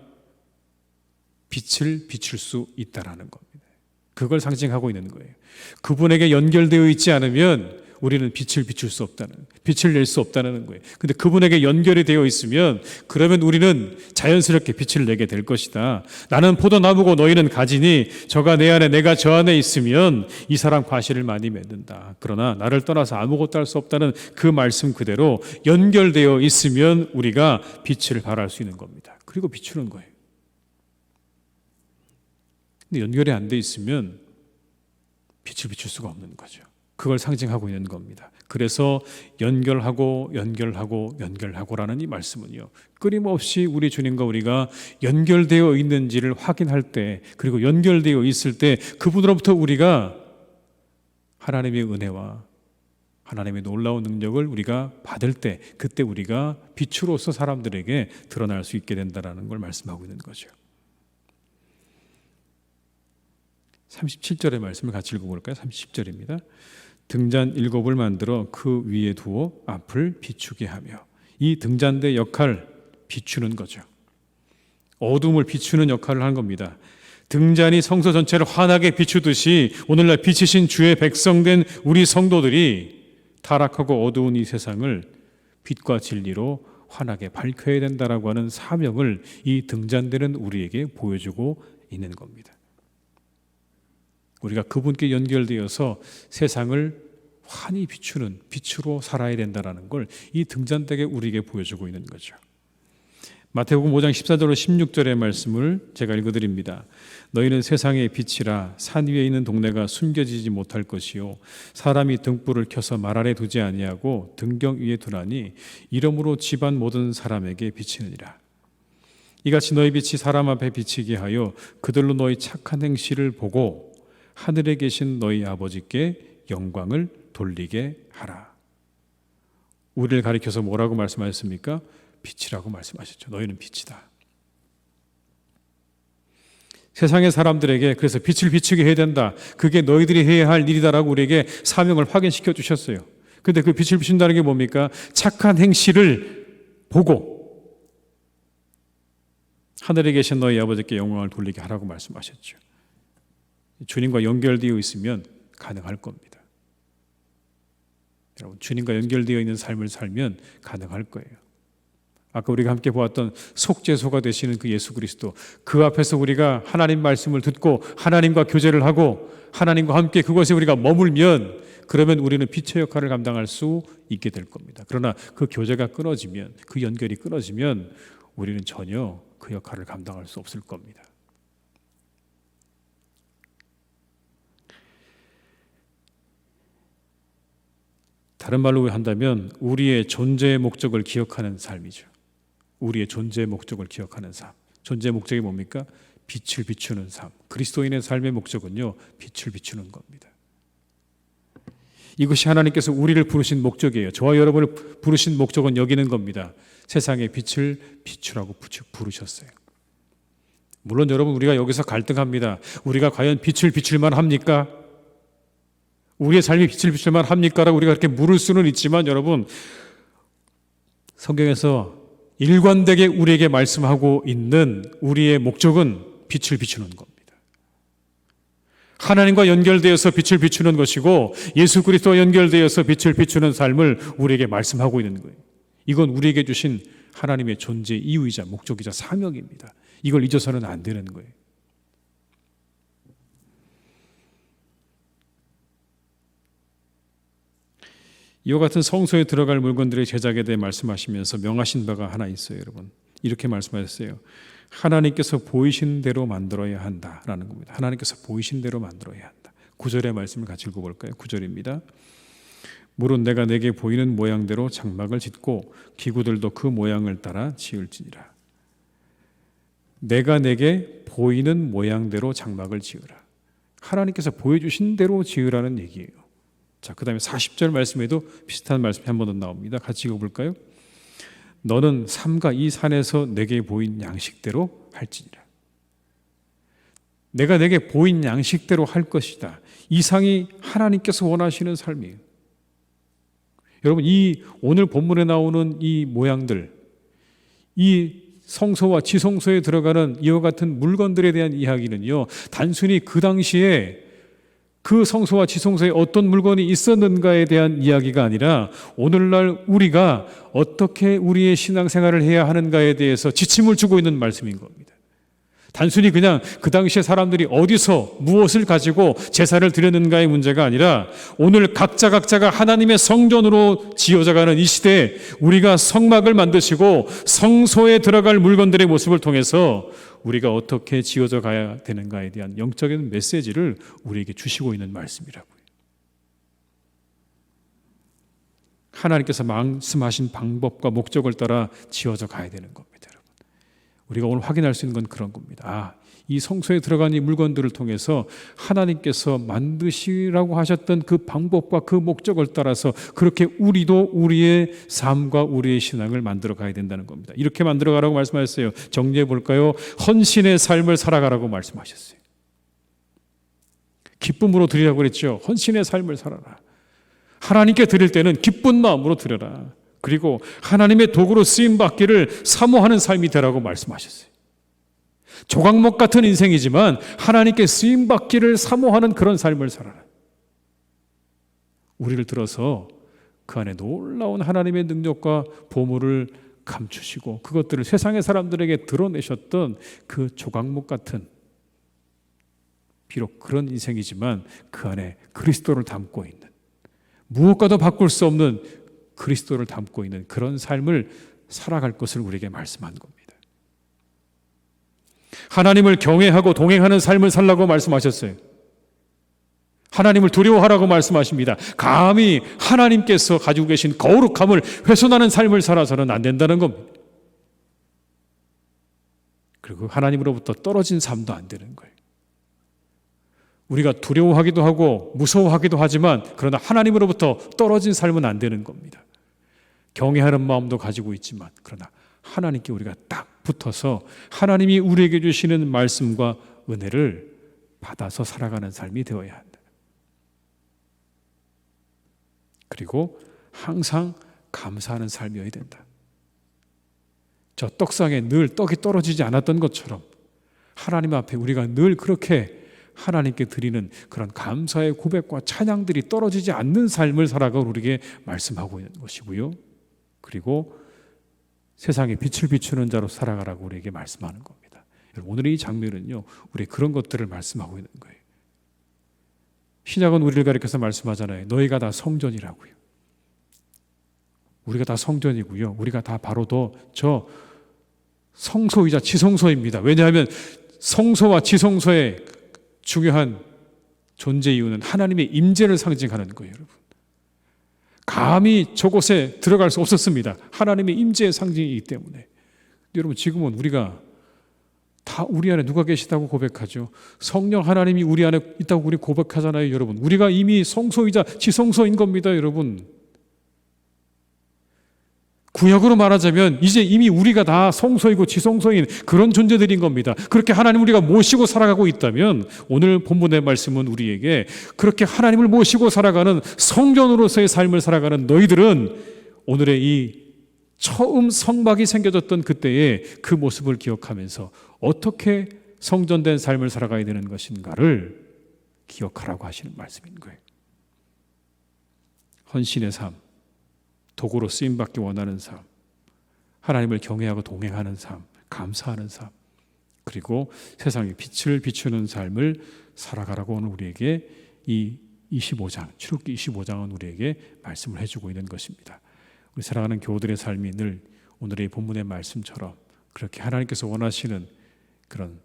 B: 빛을 비출 수 있다라는 겁니다. 그걸 상징하고 있는 거예요. 그분에게 연결되어 있지 않으면 우리는 빛을 비출 수 없다는, 빛을 낼 수 없다는 거예요. 근데 그분에게 연결이 되어 있으면 그러면 우리는 자연스럽게 빛을 내게 될 것이다. 나는 포도나무고 너희는 가지니 저가 내 안에 내가 저 안에 있으면 이 사람 과실을 많이 맺는다. 그러나 나를 떠나서 아무것도 할 수 없다는 그 말씀 그대로 연결되어 있으면 우리가 빛을 발할 수 있는 겁니다. 그리고 비추는 거예요. 근데 연결이 안 돼 있으면 빛을 비출 수가 없는 거죠. 그걸 상징하고 있는 겁니다. 그래서 연결하고 연결하고 연결하고라는 이 말씀은요, 끊임없이 우리 주님과 우리가 연결되어 있는지를 확인할 때, 그리고 연결되어 있을 때 그분으로부터 우리가 하나님의 은혜와 하나님의 놀라운 능력을 우리가 받을 때, 그때 우리가 빛으로서 사람들에게 드러날 수 있게 된다는 걸 말씀하고 있는 거죠. 37절의 말씀을 같이 읽어볼까요? 30절입니다. 등잔 7을 만들어 그 위에 두어 앞을 비추게 하며. 이 등잔대 역할, 비추는 거죠. 어둠을 비추는 역할을 하는 겁니다. 등잔이 성소 전체를 환하게 비추듯이 오늘날 빛이신 주의 백성된 우리 성도들이 타락하고 어두운 이 세상을 빛과 진리로 환하게 밝혀야 된다라고 하는 사명을 이 등잔대는 우리에게 보여주고 있는 겁니다. 우리가 그분께 연결되어서 세상을 환히 비추는 빛으로 살아야 된다는 걸 이 등잔대가 우리에게 보여주고 있는 거죠. 마태복음 5장 14절로 16절의 말씀을 제가 읽어드립니다. 너희는 세상의 빛이라. 산 위에 있는 동네가 숨겨지지 못할 것이요 사람이 등불을 켜서 말 아래 두지 아니하고 등경 위에 두나니 이러므로 집안 모든 사람에게 비치느니라. 이같이 너희 빛이 사람 앞에 비치게 하여 그들로 너희 착한 행실을 보고 하늘에 계신 너희 아버지께 영광을 돌리게 하라. 우리를 가리켜서 뭐라고 말씀하셨습니까? 빛이라고 말씀하셨죠. 너희는 빛이다. 세상의 사람들에게 그래서 빛을 비추게 해야 된다. 그게 너희들이 해야 할 일이다라고 우리에게 사명을 확인시켜 주셨어요. 근데 그 빛을 비춘다는 게 뭡니까? 착한 행실을 보고 하늘에 계신 너희 아버지께 영광을 돌리게 하라고 말씀하셨죠. 주님과 연결되어 있으면 가능할 겁니다. 여러분, 주님과 연결되어 있는 삶을 살면 가능할 거예요. 아까 우리가 함께 보았던 속죄소가 되시는 그 예수 그리스도, 그 앞에서 우리가 하나님 말씀을 듣고 하나님과 교제를 하고 하나님과 함께 그것에 우리가 머물면, 그러면 우리는 빛의 역할을 감당할 수 있게 될 겁니다. 그러나 그 교제가 끊어지면, 그 연결이 끊어지면 우리는 전혀 그 역할을 감당할 수 없을 겁니다. 다른 말로 한다면 우리의 존재의 목적을 기억하는 삶이죠. 우리의 존재의 목적을 기억하는 삶. 존재의 목적이 뭡니까? 빛을 비추는 삶. 그리스도인의 삶의 목적은요, 빛을 비추는 겁니다. 이것이 하나님께서 우리를 부르신 목적이에요. 저와 여러분을 부르신 목적은 여기는 겁니다. 세상의 빛을 비추라고 부르셨어요. 물론 여러분, 우리가 여기서 갈등합니다. 우리가 과연 빛을 비출만 합니까? 우리의 삶이 빛을 비출만 합니까? 라고 우리가 그렇게 물을 수는 있지만, 여러분, 성경에서 일관되게 우리에게 말씀하고 있는 우리의 목적은 빛을 비추는 겁니다. 하나님과 연결되어서 빛을 비추는 것이고 예수 그리스도와 연결되어서 빛을 비추는 삶을 우리에게 말씀하고 있는 거예요. 이건 우리에게 주신 하나님의 존재 이유이자 목적이자 사명입니다. 이걸 잊어서는 안 되는 거예요. 이와 같은 성소에 들어갈 물건들의 제작에 대해 말씀하시면서 명하신 바가 하나 있어요, 여러분. 이렇게 말씀하셨어요. 하나님께서 보이신 대로 만들어야 한다라는 겁니다. 하나님께서 보이신 대로 만들어야 한다. 9절의 말씀을 같이 읽어볼까요? 9절입니다. 물은 내가 내게 보이는 모양대로 장막을 짓고 기구들도 그 모양을 따라 지을지니라. 내가 내게 보이는 모양대로 장막을 지으라. 하나님께서 보여주신 대로 지으라는 얘기예요. 자, 그 다음에 40절 말씀에도 비슷한 말씀이 한 번 더 나옵니다. 같이 읽어볼까요? 너는 삼가 이 산에서 내게 보인 양식대로 할지니라. 내가 내게 보인 양식대로 할 것이다. 이상이 하나님께서 원하시는 삶이에요. 여러분, 이 오늘 본문에 나오는 이 모양들, 이 성소와 지성소에 들어가는 이와 같은 물건들에 대한 이야기는요, 단순히 그 당시에 그 성소와 지성소에 어떤 물건이 있었는가에 대한 이야기가 아니라 오늘날 우리가 어떻게 우리의 신앙생활을 해야 하는가에 대해서 지침을 주고 있는 말씀인 겁니다. 단순히 그냥 그 당시에 사람들이 어디서 무엇을 가지고 제사를 드렸는가의 문제가 아니라 오늘 각자가 하나님의 성전으로 지어져가는 이 시대에 우리가 성막을 만드시고 성소에 들어갈 물건들의 모습을 통해서 우리가 어떻게 지어져 가야 되는가에 대한 영적인 메시지를 우리에게 주시고 있는 말씀이라고요. 하나님께서 말씀하신 방법과 목적을 따라 지어져 가야 되는 겁니다. 우리가 오늘 확인할 수 있는 건 그런 겁니다. 이 성소에 들어간 이 물건들을 통해서 하나님께서 만드시라고 하셨던 그 방법과 그 목적을 따라서 그렇게 우리도 우리의 삶과 우리의 신앙을 만들어 가야 된다는 겁니다. 이렇게 만들어 가라고 말씀하셨어요. 정리해 볼까요? 헌신의 삶을 살아가라고 말씀하셨어요. 기쁨으로 드리라고 그랬죠. 헌신의 삶을 살아라. 하나님께 드릴 때는 기쁜 마음으로 드려라. 그리고 하나님의 도구로 쓰임받기를 사모하는 삶이 되라고 말씀하셨어요. 조각목 같은 인생이지만 하나님께 쓰임받기를 사모하는 그런 삶을 살아라. 우리를 들어서 그 안에 놀라운 하나님의 능력과 보물을 감추시고 그것들을 세상의 사람들에게 드러내셨던 그 조각목 같은, 비록 그런 인생이지만 그 안에 그리스도를 담고 있는, 무엇과도 바꿀 수 없는 그리스도를 담고 있는 그런 삶을 살아갈 것을 우리에게 말씀한 겁니다. 하나님을 경외하고 동행하는 삶을 살라고 말씀하셨어요. 하나님을 두려워하라고 말씀하십니다. 감히 하나님께서 가지고 계신 거룩함을 훼손하는 삶을 살아서는 안 된다는 겁니다. 그리고 하나님으로부터 떨어진 삶도 안 되는 거예요. 우리가 두려워하기도 하고 무서워하기도 하지만 그러나 하나님으로부터 떨어진 삶은 안 되는 겁니다. 경외하는 마음도 가지고 있지만 그러나 하나님께 우리가 딱 붙어서 하나님이 우리에게 주시는 말씀과 은혜를 받아서 살아가는 삶이 되어야 한다. 그리고 항상 감사하는 삶이어야 된다. 저 떡상에 늘 떡이 떨어지지 않았던 것처럼 하나님 앞에 우리가 늘 그렇게 하나님께 드리는 그런 감사의 고백과 찬양들이 떨어지지 않는 삶을 살아가고 우리에게 말씀하고 있는 것이고요. 그리고 세상에 빛을 비추는 자로 살아가라고 우리에게 말씀하는 겁니다. 오늘의 이 장면은요, 우리 그런 것들을 말씀하고 있는 거예요. 신약은 우리를 가리켜서 말씀하잖아요. 너희가 다 성전이라고요. 우리가 다 성전이고요. 우리가 다 바로 저 성소이자 지성소입니다. 왜냐하면 성소와 지성소의 중요한 존재 이유는 하나님의 임재를 상징하는 거예요, 여러분. 감히 저곳에 들어갈 수 없었습니다. 하나님의 임재의 상징이기 때문에. 여러분, 지금은 우리가 다 우리 안에 누가 계시다고 고백하죠? 성령 하나님이 우리 안에 있다고 우리 고백하잖아요, 여러분. 우리가 이미 성소이자 지성소인 겁니다, 여러분. 구약으로 말하자면 이제 이미 우리가 다 성소이고 지성소인 그런 존재들인 겁니다. 그렇게 하나님 우리가 모시고 살아가고 있다면 오늘 본문의 말씀은 우리에게 그렇게 하나님을 모시고 살아가는 성전으로서의 삶을 살아가는 너희들은 오늘의 이 처음 성막이 생겨졌던 그때의 그 모습을 기억하면서 어떻게 성전된 삶을 살아가야 되는 것인가를 기억하라고 하시는 말씀인 거예요. 헌신의 삶, 도구로 쓰임받기 원하는 삶, 하나님을 경외하고 동행하는 삶, 감사하는 삶, 그리고 세상에 빛을 비추는 삶을 살아가라고 오늘 우리에게 이 25장, 출애굽기 25장은 우리에게 말씀을 해주고 있는 것입니다. 우리 사랑하는 교우들의 삶이 늘 오늘의 본문의 말씀처럼 그렇게 하나님께서 원하시는 그런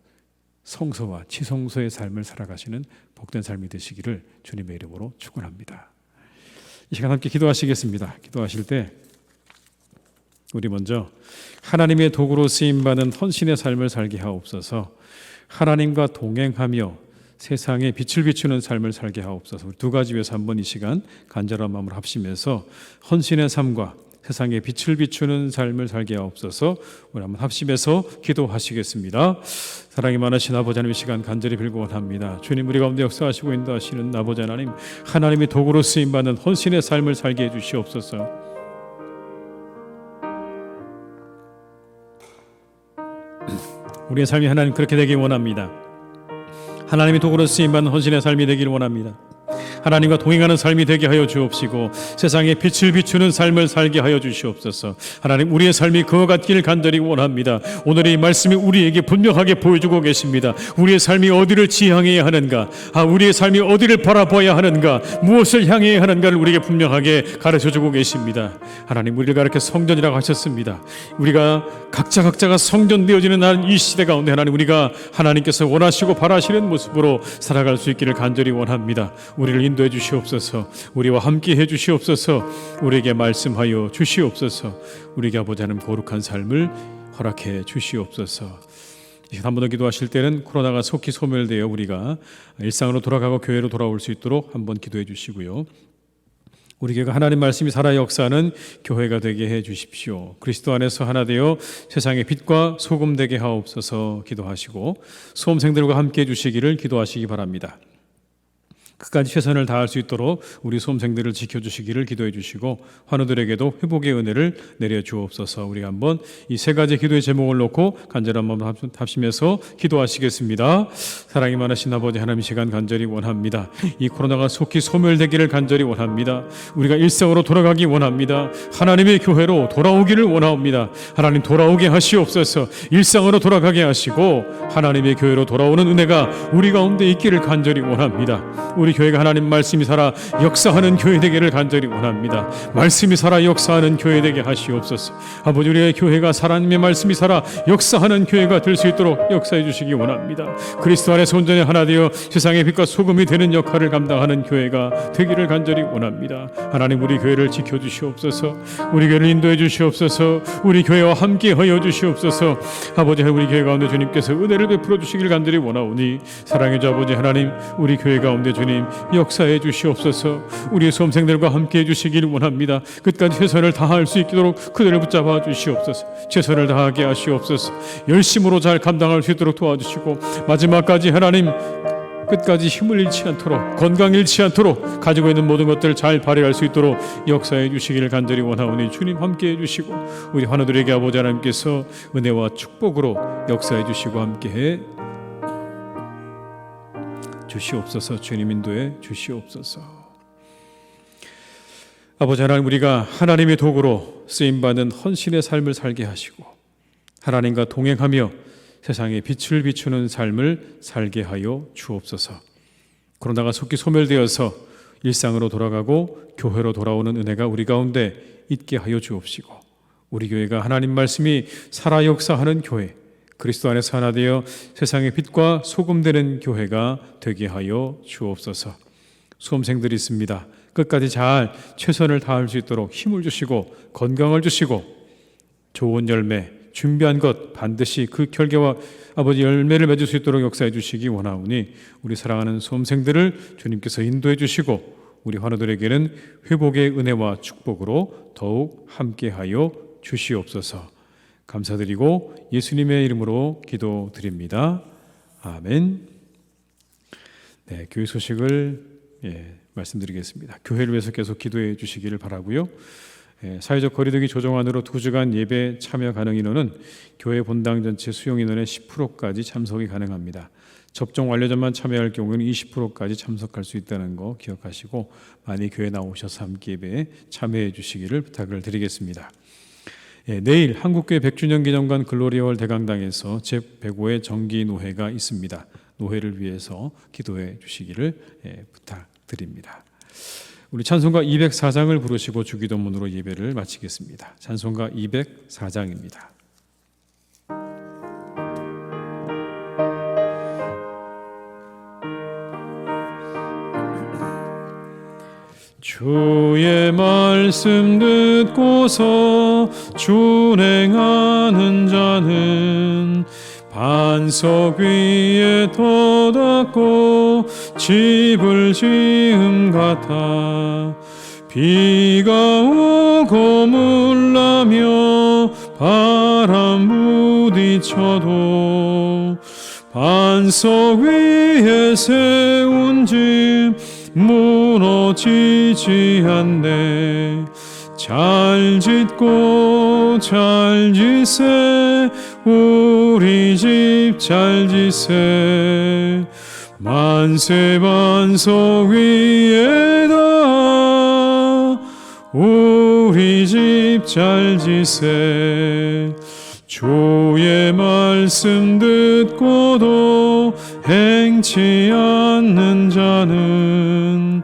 B: 성소와 지성소의 삶을 살아가시는 복된 삶이 되시기를 주님의 이름으로 축원합니다. 이 시간 함께 기도하시겠습니다. 기도하실 때 우리 먼저 하나님의 도구로 쓰임받는 헌신의 삶을 살게 하옵소서. 하나님과 동행하며 세상에 빛을 비추는 삶을 살게 하옵소서. 우리 두 가지 위해서 한번 이 시간 간절한 마음으로 합심해서 헌신의 삶과 세상에 빛을 비추는 삶을 살게 하옵소서. 우리 한번 합심해서 기도하시겠습니다. 사랑이 많으신 아버지 하나님, 이 시간 간절히 빌고 원합니다. 주님, 우리 가운데 역사하시고 인도하시는 아버지 하나님, 하나님의 도구로 쓰임받는 헌신의 삶을 살게 해주시옵소서. 우리의 삶이 하나님 그렇게 되길 원합니다. 하나님의 도구로 쓰임받는 헌신의 삶이 되기를 원합니다. 하나님과 동행하는 삶이 되게 하여 주옵시고 세상에 빛을 비추는 삶을 살게 하여 주시옵소서. 하나님, 우리의 삶이 그와 같기를 간절히 원합니다. 오늘의 이 말씀이 우리에게 분명하게 보여주고 계십니다. 우리의 삶이 어디를 지향해야 하는가, 우리의 삶이 어디를 바라봐야 하는가, 무엇을 향해야 하는가를 우리에게 분명하게 가르쳐주고 계십니다. 하나님, 우리를 가르쳐 성전이라고 하셨습니다. 우리가 각자가 성전되어지는 이 시대 가운데 하나님, 우리가 하나님께서 원하시고 바라시는 모습으로 살아갈 수 있기를 간절히 원합니다. 우리를 인도해 주시옵소서. 우리와 함께 해 주시옵소서. 우리에게 말씀하여 주시옵소서. 우리에게 아버지 하나님 거룩한 삶을 허락해 주시옵소서. 한 번 더 기도하실 때는 코로나가 속히 소멸되어 우리가 일상으로 돌아가고 교회로 돌아올 수 있도록 한번 기도해 주시고요. 우리 교회가 하나님 말씀이 살아 역사하는 교회가 되게 해 주십시오. 그리스도 안에서 하나 되어 세상의 빛과 소금 되게 하옵소서. 기도하시고 수험생들과 함께 해 주시기를 기도하시기 바랍니다. 끝까지 최선을 다할 수 있도록 우리 수험생들을 지켜주시기를 기도해 주시고 환우들에게도 회복의 은혜를 내려 주옵소서. 우리 한번 이 세 가지 기도의 제목을 놓고 간절한 마음으로 합심해서 기도하시겠습니다. 사랑이 많으신 아버지 하나님, 시간 간절히 원합니다. 이 코로나가 속히 소멸되기를 간절히 원합니다. 우리가 일상으로 돌아가기 원합니다. 하나님의 교회로 돌아오기를 원합니다. 하나님, 돌아오게 하시옵소서. 일상으로 돌아가게 하시고 하나님의 교회로 돌아오는 은혜가 우리 가운데 있기를 간절히 원합니다. 우리 교회가 하나님 말씀이 살아 역사하는 교회 되기를 간절히 원합니다. 말씀이 살아 역사하는 교회 되게 하시옵소서. 아버지, 우리의 교회가 하나님의 말씀이 살아 역사하는 교회가 될 수 있도록 역사해 주시기 원합니다. 그리스도 안에서 온전히 하나 되어 세상의 빛과 소금이 되는 역할을 감당하는 교회가 되기를 간절히 원합니다. 하나님, 우리 교회를 지켜주시옵소서. 우리 교회를 인도해 주시옵소서. 우리 교회와 함께 하여 주시옵소서. 아버지, 우리 교회 가운데 주님께서 은혜를 베풀어 주시기를 간절히 원하오니 사랑의 주 아버지 하나님, 우리 교회 가운데 주님 역사해 주시옵소서. 우리 수험생들과 함께 해주시기를 원합니다. 끝까지 최선을 다할 수 있도록 그들을 붙잡아 주시옵소서. 최선을 다하게 하시옵소서. 열심으로 잘 감당할 수 있도록 도와주시고 마지막까지 하나님 끝까지 힘을 잃지 않도록, 건강 잃지 않도록 가지고 있는 모든 것들을 잘 발휘할 수 있도록 역사해 주시기를 간절히 원하오니 주님 함께해 주시고 우리 환우들에게 아버지 하나님께서 은혜와 축복으로 역사해 주시고 함께해 주시옵소서. 주님 인도해 주시옵소서. 아버지 하나님, 우리가 하나님의 도구로 쓰임받는 헌신의 삶을 살게 하시고 하나님과 동행하며 세상에 빛을 비추는 삶을 살게 하여 주옵소서. 코로나가 속히 소멸되어서 일상으로 돌아가고 교회로 돌아오는 은혜가 우리 가운데 있게 하여 주옵시고 우리 교회가 하나님 말씀이 살아 역사하는 교회, 그리스도 안에서 하나 되어 세상의 빛과 소금 되는 교회가 되게 하여 주옵소서. 수험생들이 있습니다. 끝까지 잘 최선을 다할 수 있도록 힘을 주시고 건강을 주시고 좋은 열매 준비한 것 반드시 그 결과와 아버지 열매를 맺을 수 있도록 역사해 주시기 원하오니 우리 사랑하는 수험생들을 주님께서 인도해 주시고 우리 환우들에게는 회복의 은혜와 축복으로 더욱 함께하여 주시옵소서. 감사드리고 예수님의 이름으로 기도드립니다. 아멘. 네, 교회 소식을 말씀드리겠습니다. 교회를 위해서 계속 기도해 주시기를 바라고요. 사회적 거리두기 조정안으로 2주간 예배 참여 가능 인원은 교회 본당 전체 수용 인원의 10%까지 참석이 가능합니다. 접종 완료 전만 참여할 경우에는 20%까지 참석할 수 있다는 거 기억하시고 많이 교회 나오셔서 함께 예배에 참여해 주시기를 부탁을 드리겠습니다. 내일 한국교회 100주년 기념관 글로리아월 대강당에서 제105회 정기노회가 있습니다. 노회를 위해서 기도해 주시기를 부탁드립니다. 우리 찬송가 204장을 부르시고 주기도문으로 예배를 마치겠습니다. 찬송가 204장입니다. 주의 말씀 듣고서 준행하는 자는 반석 위에 터닫고 집을 지음 같아 비가 오고 물나며 바람 부딪혀도 반석 위에 세운 집 무너지지 않네. 잘 짓고 잘 지세 우리 집 잘 지세 만세 반석 위에다 우리 집 잘 지세 주의 말씀 듣고도 행치 않는 자는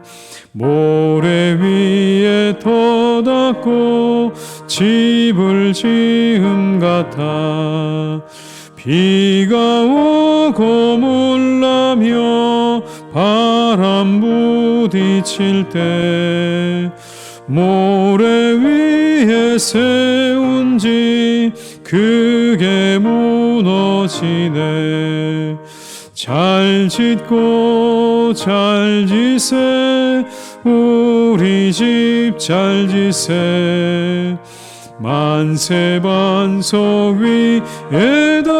B: 모래 위에 터닫고 집을 지음 같아 비가 오고 물나며 바람 부딪힐 때 모래 위에 세운 집 그게 무너지네. 잘 짓고 잘 지세 우리 집 잘 지세 만세 반석 위에다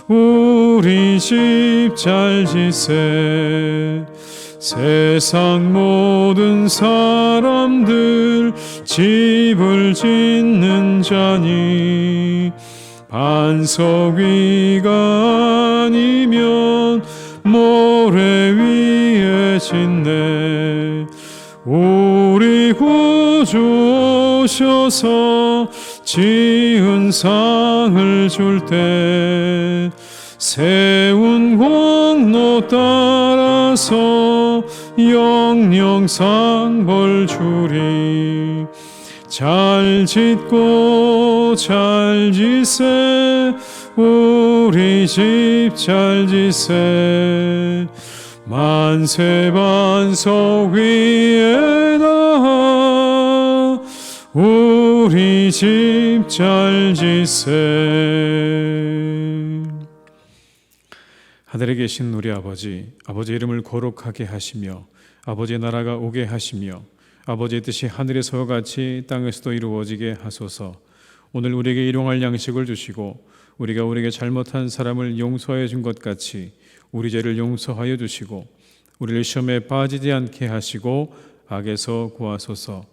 B: 우리 집 잘 지세 세상 모든 사람들 집을 짓는 자니 반석 위가 아니면 모래 위에 짓네. 우리 구주 오셔서 지은 상을 줄 때 세운 공로 따라서 영영 상벌 주리. 잘 짓고 잘 지세 우리 집 잘 지세 만세 반석 위에다 우리 집 잘 지세. 하늘에 계신 우리 아버지, 아버지의 이름을 거룩하게 하시며 아버지의 나라가 오게 하시며 아버지의 뜻이 하늘에서와 같이 땅에서도 이루어지게 하소서. 오늘 우리에게 일용할 양식을 주시고 우리가 우리에게 잘못한 사람을 용서해 준 것 같이 우리 죄를 용서하여 주시고 우리를 시험에 빠지지 않게 하시고 악에서 구하소서.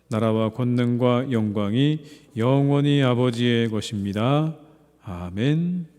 B: 나라와 권능과 영광이 영원히 아버지의 것입니다. 아멘.